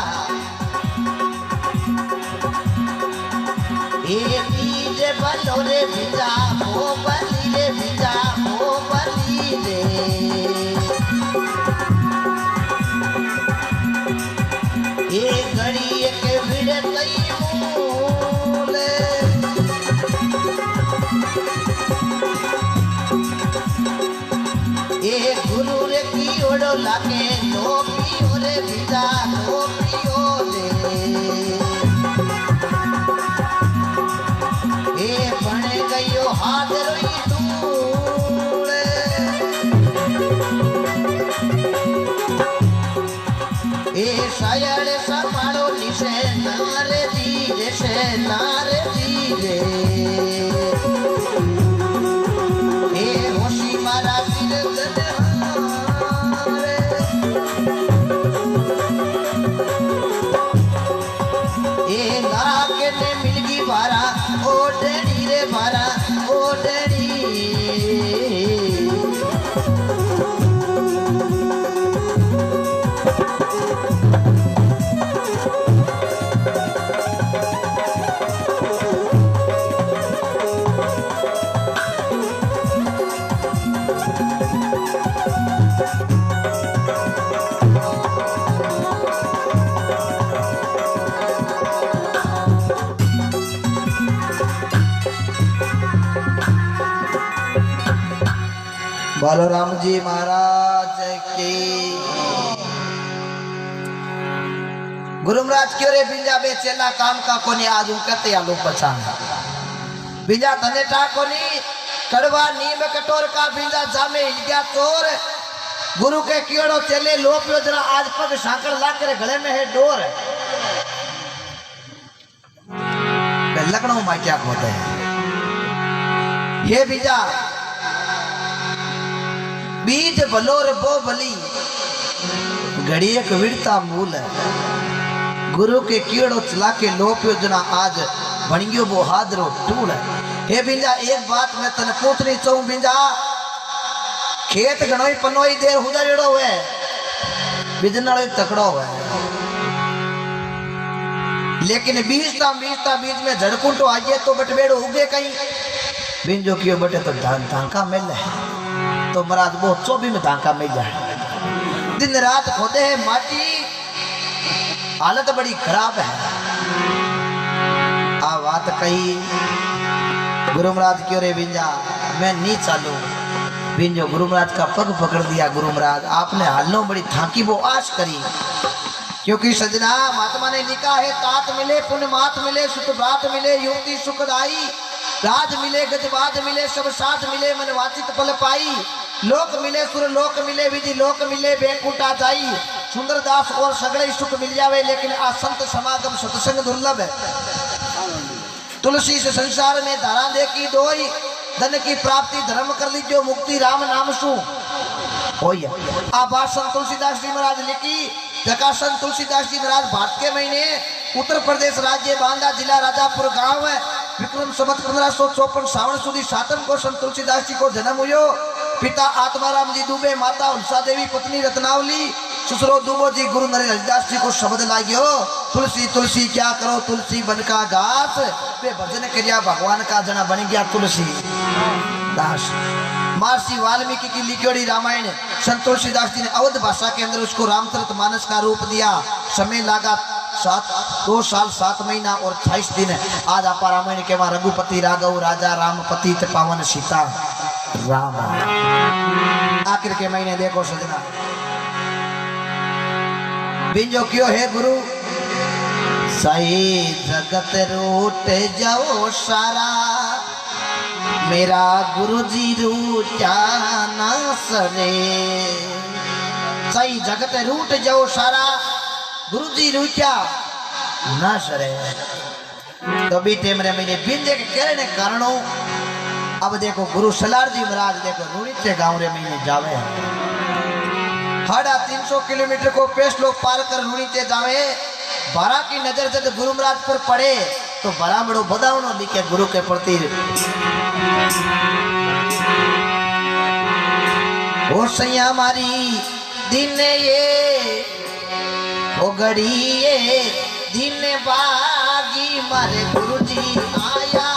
ए तीजे बलोरे बिजा ओ बली रे बिजा ओ बली रे ए घड़ी के भिड़े तई मूले ए गुरु रे की ओडो लागे लो रे बिजा लो पियो रे ए बने गयो हाथ रोई तूले शायर संभालो निशे नारे धीरे से नारे धीरे ए होशी मारा सिर गदहारे ए नाके ने मिलगी बारा ओ डेरी रे बारा ओ डेरी बोलो राम जी महाराज की। गुरु महाराज क्यों रे बिंजा बेचेला काम का कोनी आज कहते आलू पछान बिंजा धने टा कोनी कड़वा नीम कटोर का बिंजा जामे गया चोर गुरु के कियोड़ो चले लोपियो जरा आज पग सांकड़ ला करे गले में है डोर लखनऊ में क्या होते हैं ये बिंजा बीज बलोर बो बली घड़ी एक विड़ता मूल है गुरु के कीड़ो चला के लोपियो जना आज बणियो वो हादरो टूल है। हे बिंजा एक बात मैं तने पूछनी चाहूं बिंजा खेत गणोई पनोई देर हुदड़ो है बिजनड़ो तकड़ो है लेकिन बीजता बीज में झड़कुंटो आइए तो बटबेड़ो उगे कहीं बिंजो कियो बटे तो धांका मिल है तो महाराज वो 24 में धांका मिल जाए दिन रात खोदे है माटी हालत बड़ी खराब है आ बात कही गुरु महाराज क्यों रे बिंजा मैं नहीं चालू बिंजो गुरु महाराज का पग पकड़ दिया गुरु महाराज आपने हालनो बड़ी थाकी वो आश करी क्योंकि सजना महात्मा ने लिखा है तात मिले पुण्य मात मिले सुख बात मिले युक्ति सुखदाई राज मिले गजबाज मिले सब साथ मिले मन वाचित पल पाई लोक मिले सुर लोक मिले विधि लोक मिले बेकुटा जाई सुंदर दास और सगड़े सुख मिल जावे लेकिन आ संत समागम सत्संग दुर्लभ है। तुलसी से संसार में धारा दे की दोई धन की प्राप्ति धर्म कर लीजिए मुक्ति राम नाम सु होया आ बात संत तुलसीदास जी महाराज लिखी जका संत तुलसीदास जी महाराज भाट के महीने उत्तर प्रदेश राज्य बांदा जिला राजापुर गांव है विक्रम संवत 1554 सावन सुधी सातम को संत तुलसीदास जी को जन्म हुयो पिता आत्माराम जी दुबे माता उल्सा देवी पत्नी रत्नावली ससुरो दुबो जी गुरु नरेंद्र हरिदास जी को शब्द लागियो तुलसी तुलसी क्या करो तुलसी बन का घास वे भजन करिया भगवान का जना बन गया तुलसी दास। महर्षि वाल्मीकि की लिखी रामायण संत तुलसीदास जी ने अवध भाषा के अंदर उसको रामचरितमानस का रूप दिया समय लगा 2 साल 7 महीना और 28 दिन आज आप रामायण के वहां रघुपति राघव राजा रामपति पावन सीता राम आखिर के महीने देखो सजना बिंजो क्यों है गुरु सही जगत रूट जाओ सारा मेरा गुरु जी रूटा ना सरे सही जगत रूट जाओ सारा गुरु जी रूटा ना सरे तो बीते मेरे महीने बिंजे के कहने कारणों अब देखो गुरु सलार जी महाराज देखो रूणी से गांव रे महीने जावे 350 किलोमीटर को पेश लोग पार कर रूणी से जावे बारा की नजर जब गुरु महाराज पर पड़े तो बड़ा बड़ो बदावनो लिखे गुरु के प्रति ओ सैया मारी दिन ये ओ घड़ी ये दिन बागी मारे गुरु जी आया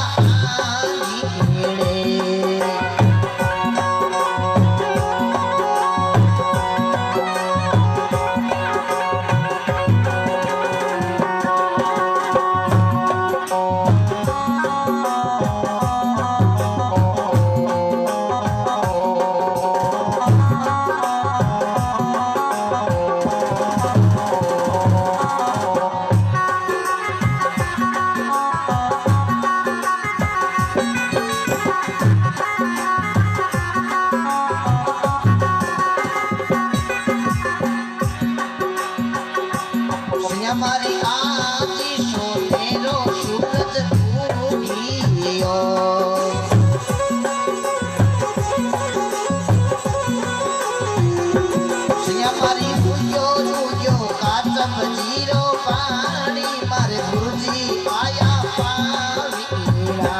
हमारी आदि सोनेरो सूरज उगियो हमारी उयो उयो काचम जीरो पानी मारे गुरुजी आया पावीरा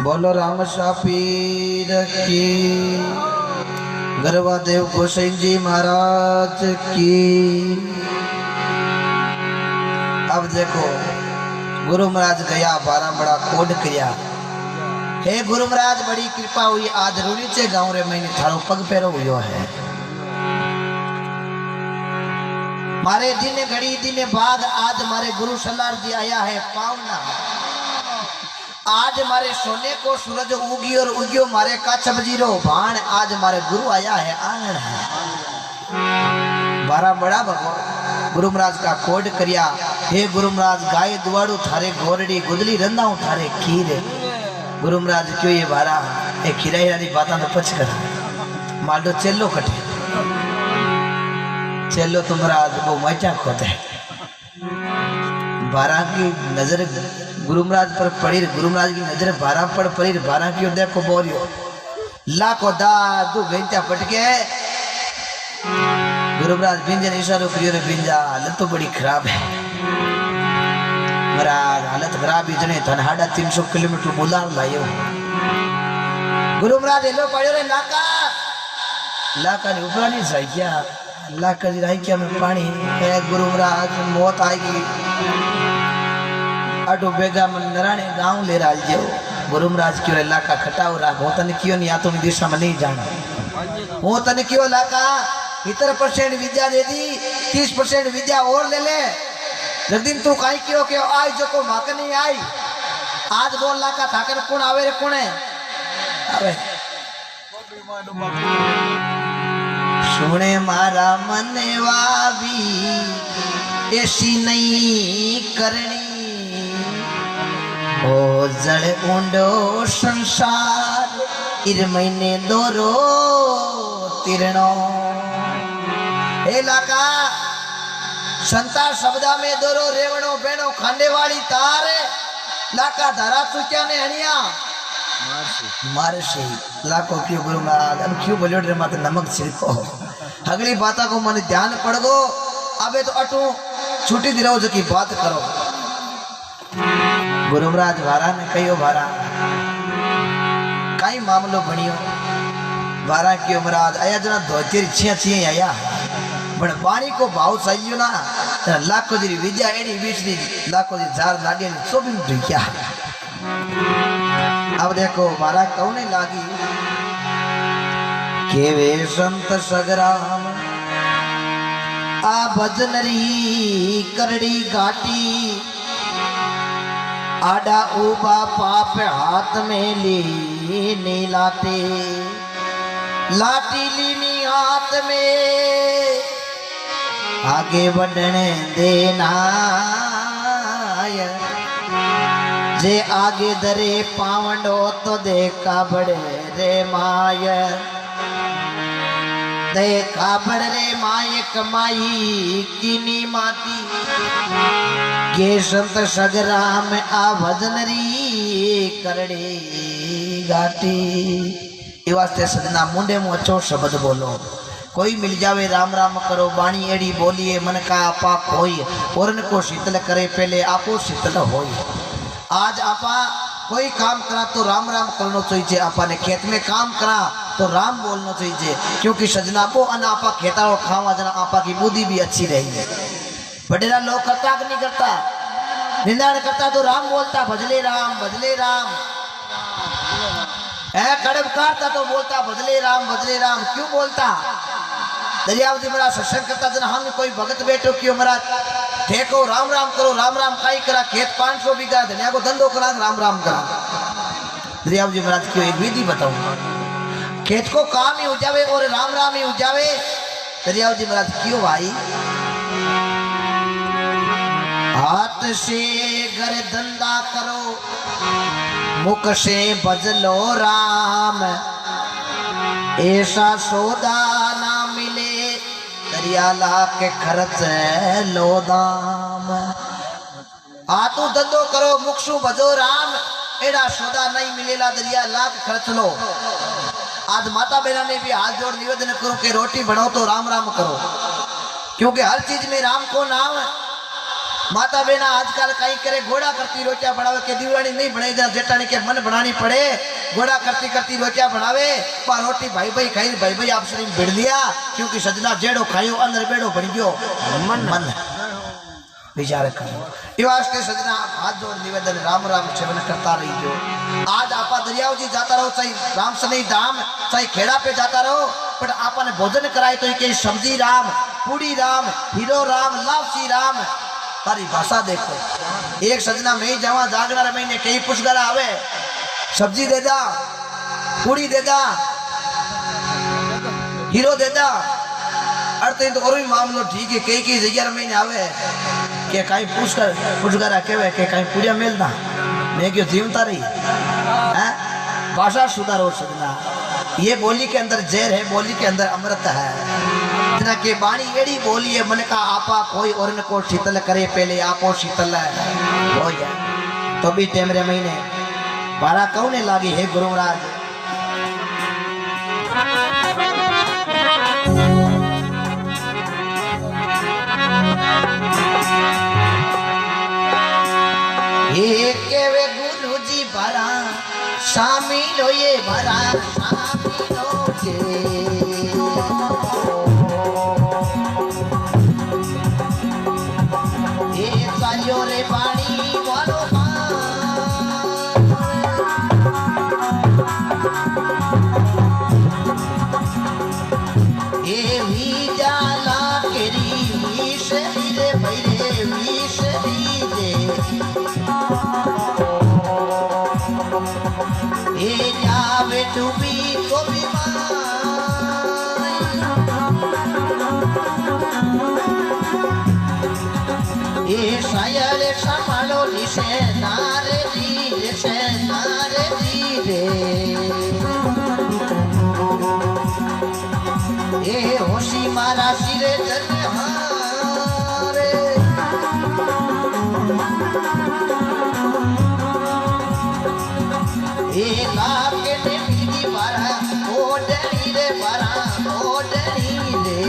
बोलो राम पीर की, गरवा देव गोसाई जी महाराज की। अब देखो गुरु महाराज गया 12 बड़ा कोड किया। हे गुरु महाराज बड़ी कृपा हुई, आज रुणीचे गाँव रे मैंने थारो पग पैरो हुयो है। मारे दिन घड़ी दिन बाद आज मारे गुरु सलार जी आया है पावना। आज मारे सोने को सूरज उगी और उगियो मारे का छबजीरो भाण। आज मारे गुरु आया है आंगन है। 12 बड़ा भगवान गुरु महाराज का कोड करिया। हे गुरु महाराज गाय दुआड़ू थारे गोरड़ी गुदली रंदा थारे खीर। गुरु महाराज क्यों ये 12 खीराई वाली बात तो पछ कर माल्डो चेलो कटे चेलो तो महाराज वो मचा खोते 12 की नजर गुरु महाराज पर पड़ी। गुरु महाराज की नजर 12 पर पड़ी। 12 की देखो बोरियो लाखो दादू घंटा पटके। गुरु महाराज बिंजन इशारो करियो रे बिंजा हालत तो बड़ी खराब है महाराज। हालत खराब इतने थन 350 किलोमीटर बुलाव लायो। गुरु महाराज हेलो पड़ो रे लाका लाका ने ऊपर नहीं जाई क्या लाका जी राई क्या में पानी है। गुरु महाराज मौत आएगी अटो बेगा मन नराने गांव ले राज जो। गुरु महाराज क्यों इलाका खटाओ राख हो तने क्यों नहीं आतो दिशा में नहीं जाना हो तने क्यों इलाका 70% विद्या दे दी 30% विद्या और ले ले। जगदीन तू काई क्यों आई जो को माक नहीं आई। आज बोल लाका थाकर कौन आवे रे कोने आवे सुने मारा मनवा भी ऐसी नहीं करनी। ओ जड़ ऊंडो संसार इर महीने दोरो तिरणो। हे लाका संता शब्दा में दोरो रेवणो बेणो खांडे वाली तार। लाका धरा चुक्या ने हनिया मारसी लाको क्यों गुरु महाराज अब क्यों बोलो रे माते नमक छिड़को। अगली बात को मन ध्यान पड़ गो। अबे तो अटू छुट्टी दिलाओ जो की बात करो। गुरु महाराज वारा ने कहो वारा कई मामलो बनियो। वारा क्यों महाराज आया जना धोतिर छिया आया पण पानी को भाव सही ना लाखों जी विद्या एडी बीच दी लाखों जी झार लागे ने सो भी क्या। अब देखो वारा कौने लागी के वे संत सगराम आ भजनरी करड़ी घाटी। आडा उबा पाप हाथ में ली लाते लाटी लीनी हाथ में आगे बढ़ने देना। जे आगे दरे पावंडो तो देखा बड़े रे माय देखा बड़ रे माय कमाई किनी माती। के संत सगराम आ भजनरी करड़ी घाटी। ये वास्ते सजना मुंडे मुँह अच्छो शब्द बोलो। कोई मिल जावे राम राम करो बाणी एड़ी बोलिए मन का आपा कोई और को शीतल करे पहले आपो शीतल होई। आज आपा कोई काम करा तो राम राम करना चाहिए। आपा ने खेत में काम करा तो राम बोलना चाहिए क्योंकि सजना को अन आपा खेता और खावा जना आपा की बुद्धि भी अच्छी रहेगी। बडेरा लोग करता कि नहीं करता निंदा करता तो राम बोलता भजले राम है। कड़ब काटता तो बोलता भजले राम क्यों बोलता। दरियाव जी महाराज सत्संग करता जना हम कोई भगत बैठो क्यों महाराज ठेको राम राम करो राम राम काई करा खेत 500 बीघा धनिया को धंधो करा राम राम करा। दरियाव जी महाराज क्यों एक विधि बताओ खेत को काम ही हो जावे और राम राम ही हो जावे। दरियाव जी महाराज क्यों भाई हाथ से घर धंधा करो मुख से भजलो राम ऐसा सौदा ना मिले दरिया ला के खर्च लो दाम। हाथों धंधो करो मुखसु भजो राम एड़ा सौदा नहीं मिलेला दरिया ला के खर्च लो। आज माता बहना ने भी हाथ जोड़ निवेदन करो कि रोटी बनाओ तो राम राम करो क्योंकि हर चीज में राम को नाम है। माता बहना आजकल कहीं करे घोड़ा करती रोटियां बनावे के दिवाली नहीं बनाई जा जेठानी के मन बनानी पड़े घोड़ा करती करती रोटियां बनावे पर रोटी भाई भाई खाई भाई भाई आपसे भिड़ लिया क्योंकि सजना जेड़ो खायो अंदर बेड़ो बन गयो मन मन विचार करो ये वास्ते सजना हाथ जोड़ निवेदन राम राम सेवन करता रही जो आज आपा दरियाओ जी जाता रहो चाहे राम सनई धाम चाहे खेड़ा पे जाता रहो पर आपा ने भोजन कराए तो ये सब्जी राम पूड़ी राम हीरो राम लापसी राम तारी भाषा देखो एक सजना में ही जावा जागना महीने कई पुष्कर आवे सब्जी दे दा पूड़ी दे दा हीरो दे दा अर्थ तो और भी मामलो ठीक है कई जगह महीने आवे के कहीं पुष्कर केवे के कहीं पूड़िया मिलना मैं क्यों जीवता रही है भाषा सुधारो सजना ये बोली के अंदर जहर है बोली के अंदर अमृत है जना के बाणी एड़ी बोली है मन का आपा कोई और न को शीतल करे पहले आपो शीतल हो जाए तो भी टेमरे महीने बारा कौने लागी है गुरु महाराज ये केवे गुरु जी बारा शामिल हो ये बारा शामिल हो रे पानी वालो ए वी जाला केरी विष रे भैरे विष रे ए जावे डूबी को ये शायर संभालो निशे नारे जी रे ये होशी मारा सिरे जनहारे ये लाभ के ने पीली बारा ओडनी रे बारा ओडनी रे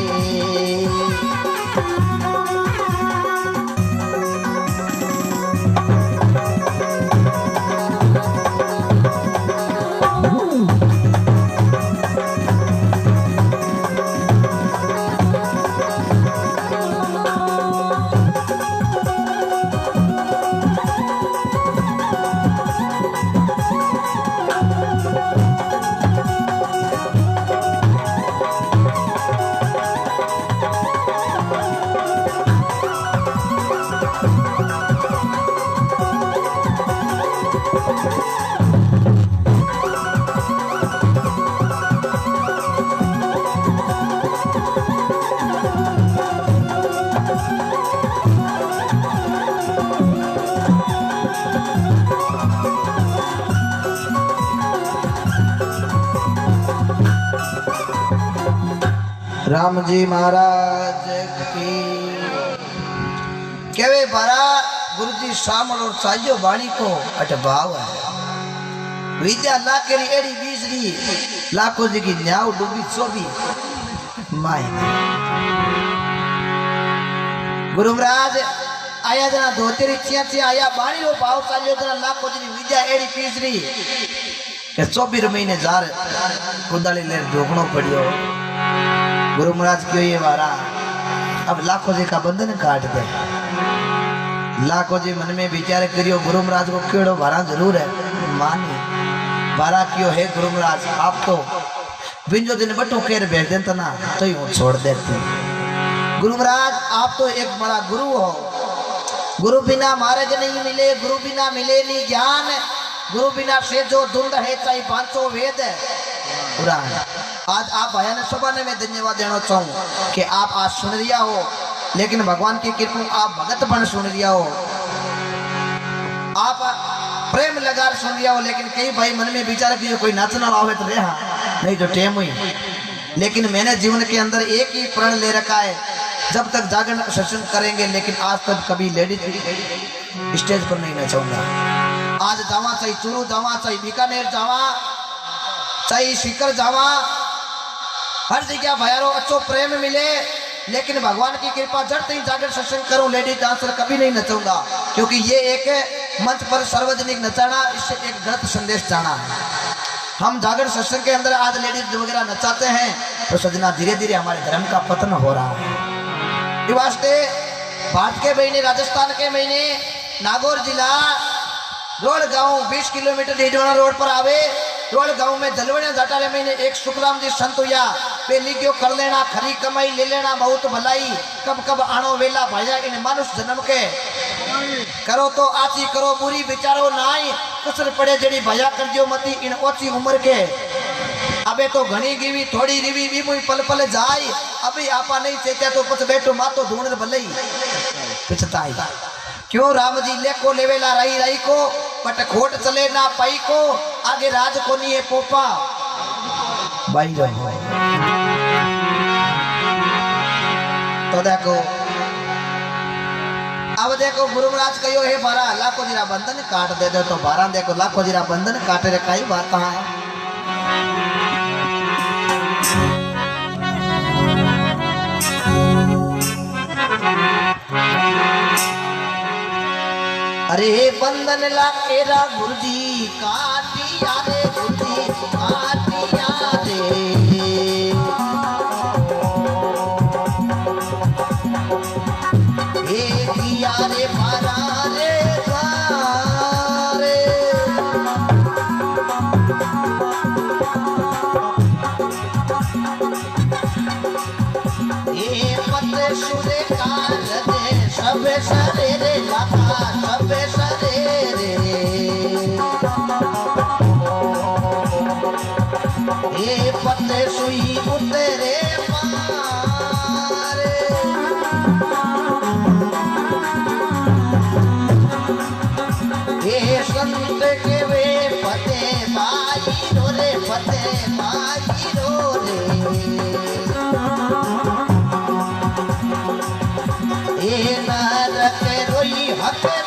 राम जी महाराज की केवे बारा गुरु जी शामल और साइयो बाणी को अट भाव है विद्या लाकेरी एड़ी बीजरी लाखों जी की न्याव डूबी चोबी माई गुरु महाराज आया जना धोतेरी चिया आया बाणी रो भाव साइयो जना लाखों जी की विद्या एड़ी बीजरी के 24 महीने जार कुदाली ले ढोकनो पड़ियो गुरु महाराज क्यों ये वारा अब लाखों जी का बंधन काट दे लाखों जी मन में विचार करियो गुरु महाराज को केड़ो भारा जरूर है मानी भारा क्यों है गुरु महाराज आप तो बिंजो दिन बटो केर भेज देते ना तो यूं छोड़ देते गुरु महाराज आप तो एक बड़ा गुरु हो गुरु बिना मार्ग नहीं मिले गुरु बिना मिले नहीं ज्ञान गुरु बिना से जो धुंध है चाहे 500 वेद है पुराण आज आप भयान सभा ने मैं धन्यवाद देना चाहूँ कि आप आज सुन रिया हो लेकिन भगवान की कृपा आप भगत बन सुन रिया हो आप प्रेम लगा सुन रिया हो लेकिन कई भाई मन में विचार की कोई नाचना आवे तो रहा नहीं तो टेम हुई लेकिन मैंने जीवन के अंदर एक ही प्रण ले रखा है जब तक जागरण सत्संग करेंगे लेकिन आज तक कभी लेडीज स्टेज पर नहीं नचाऊंगा आज जावा चाहे चूरू जावा चाहे बीकानेर जावा चाहे सीकर जावा हर जगह भयारो अच्छो प्रेम मिले लेकिन भगवान की कृपा जड़ते ही जागर सत्संग करूं लेडीज डांसर कभी नहीं नचाऊंगा, क्योंकि ये एक मंच पर सार्वजनिक नचाना, इससे एक गलत संदेश जाना है। हम जागर सत्संग के अंदर आज लेडीज वगैरह नचाते हैं तो सजना धीरे धीरे हमारे धर्म का पतन हो रहा है। इस वास्ते भारत के महीने, राजस्थान के महीने, नागौर जिला रोड गांव 20 किलोमीटर डीडवाना रोड पर आवे। रोड गांव में जलवड़िया जाटारे महीने एक सुखराम जी संत हुआ, पे लिखियो कर लेना खरी कमाई ले लेना बहुत भलाई, कब कब आनो वेला भाया इन मनुष्य जन्म के, करो तो आची करो बुरी विचारो नाई, कसर पड़े जड़ी भया कर दियो मती इन ओची उम्र के, अबे तो घनी गिवी थोड़ी रिवी भी मुई पल पल जाई, अभी आपा नहीं चेत्या तो कुछ बैठो मातो ढूंढ भलई पिछताई। क्यों राम जी ले को लेवेला रही रही को, बट खोट चले ना पाई को, आगे राज को नहीं है पोपा भाई जो। तो देखो अब देखो गुरु महाराज कहो हे बारा लाखों जीरा बंधन काट दे दो, तो बारा देखो लाखों जीरा बंधन काटे रे कई बात है। अरे बंधन लाकेरा गुरुजी काटिया रे, गुरुजी काटिया रे, किया रे मारा रे द्वारे, ये पत्ते सुरे कार दे सब सरे रे लाखा सब सरे रे, ये पत्ते सुई उतरे मारे, ये संत के वे पते बाई रो रे, पते बाई रो रे, ये नरक रोई हकदार,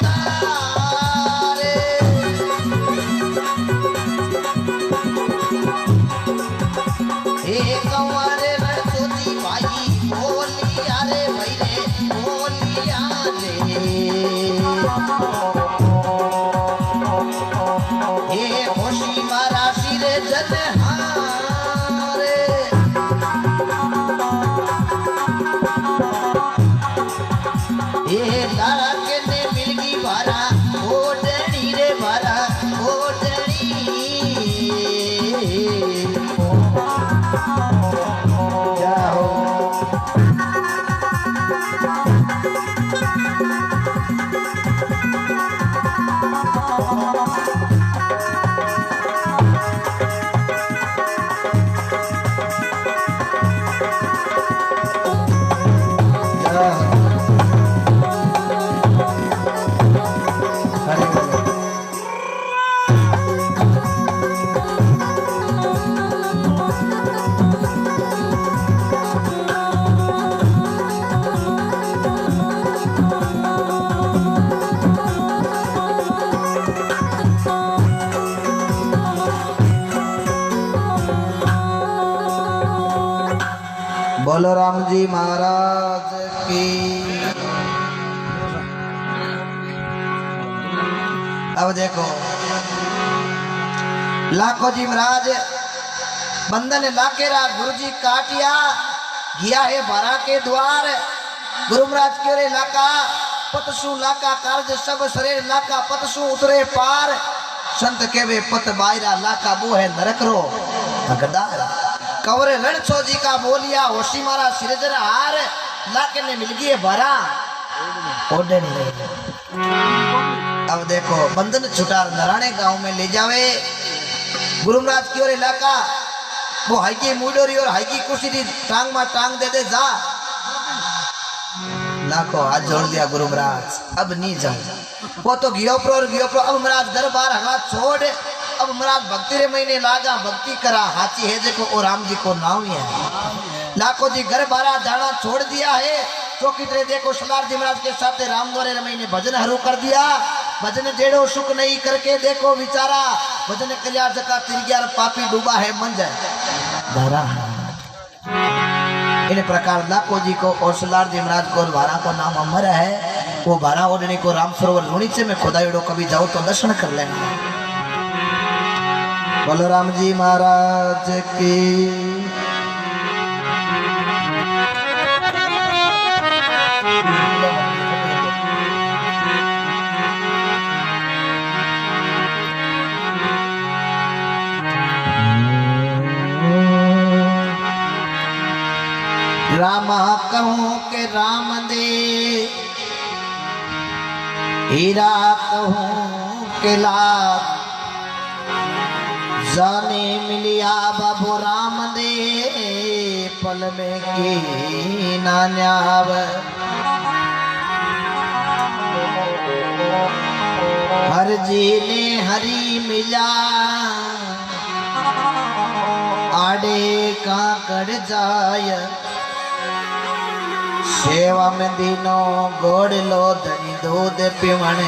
ये कंवारे रतोती भाई बोलिया रे भाई रे बोलिया रे, ये खुशी मारा सिरे जनहारे, ये लारा के ने मिलगी बारा ओडनी रे बारा ओडनी, जाओ बोलो राम जी महाराज की। अब देखो लाखों जी महाराज बंधन लाकेरा गुरु जी काटिया गया है बारा के द्वार, गुरु महाराज के रे लाका पतसु लाका कार्य सब शरीर लाका पतसु उतरे पार, संत के वे पत बायरा लाका वो है नरक रो हकदार, कवरे रणछो जी का बोलिया होशी मारा सिरजर हार, लाके ने मिल गई भरा ओडनी। अब देखो बंधन छुटा नराने गांव में ले जावे, गुरु महाराज की ओर इलाका वो हाईकी मुडोरी और हाईकी कुर्सी टांग में टांग दे दे जा, लाखों हाथ जोड़ दिया गुरु महाराज अब नहीं जाऊं, वो तो गियो प्रो अब महाराज दरबार हला छोड़, अब महाराज भक्ति रे महीने लागा भक्ति करा हाथी है देखो और राम जी को नाम ही है। लाखों जी घर बारा जाना छोड़ दिया है, चौकीट रे देखो सलार जी महाराज के साथ राम द्वारे महीने भजन हरू कर दिया, भजन जेड़ो सुख नहीं करके देखो विचारा, भजन कल्याण जका तिरग्यार पापी डूबा है मन जाए धारा। इन प्रकार लाखो जी को और सुलार जी महाराज को और भारा को नाम अमर है। वो भारा ओढ़ने को राम सरोवर लूणीचे में खुदाईड़ो कभी जाओ तो दर्शन कर लेना। बलराम जी महाराज की रामा कहूँ के राम दे, हीरा कहूँ के लाभ, जाने मिलिया बाबू राम दे, पल में की नान्याव। हर जी ने हरी मिला, आड़े का कर जाय, सेवा में दिनों गोड़ लो धनी दूध पिवण।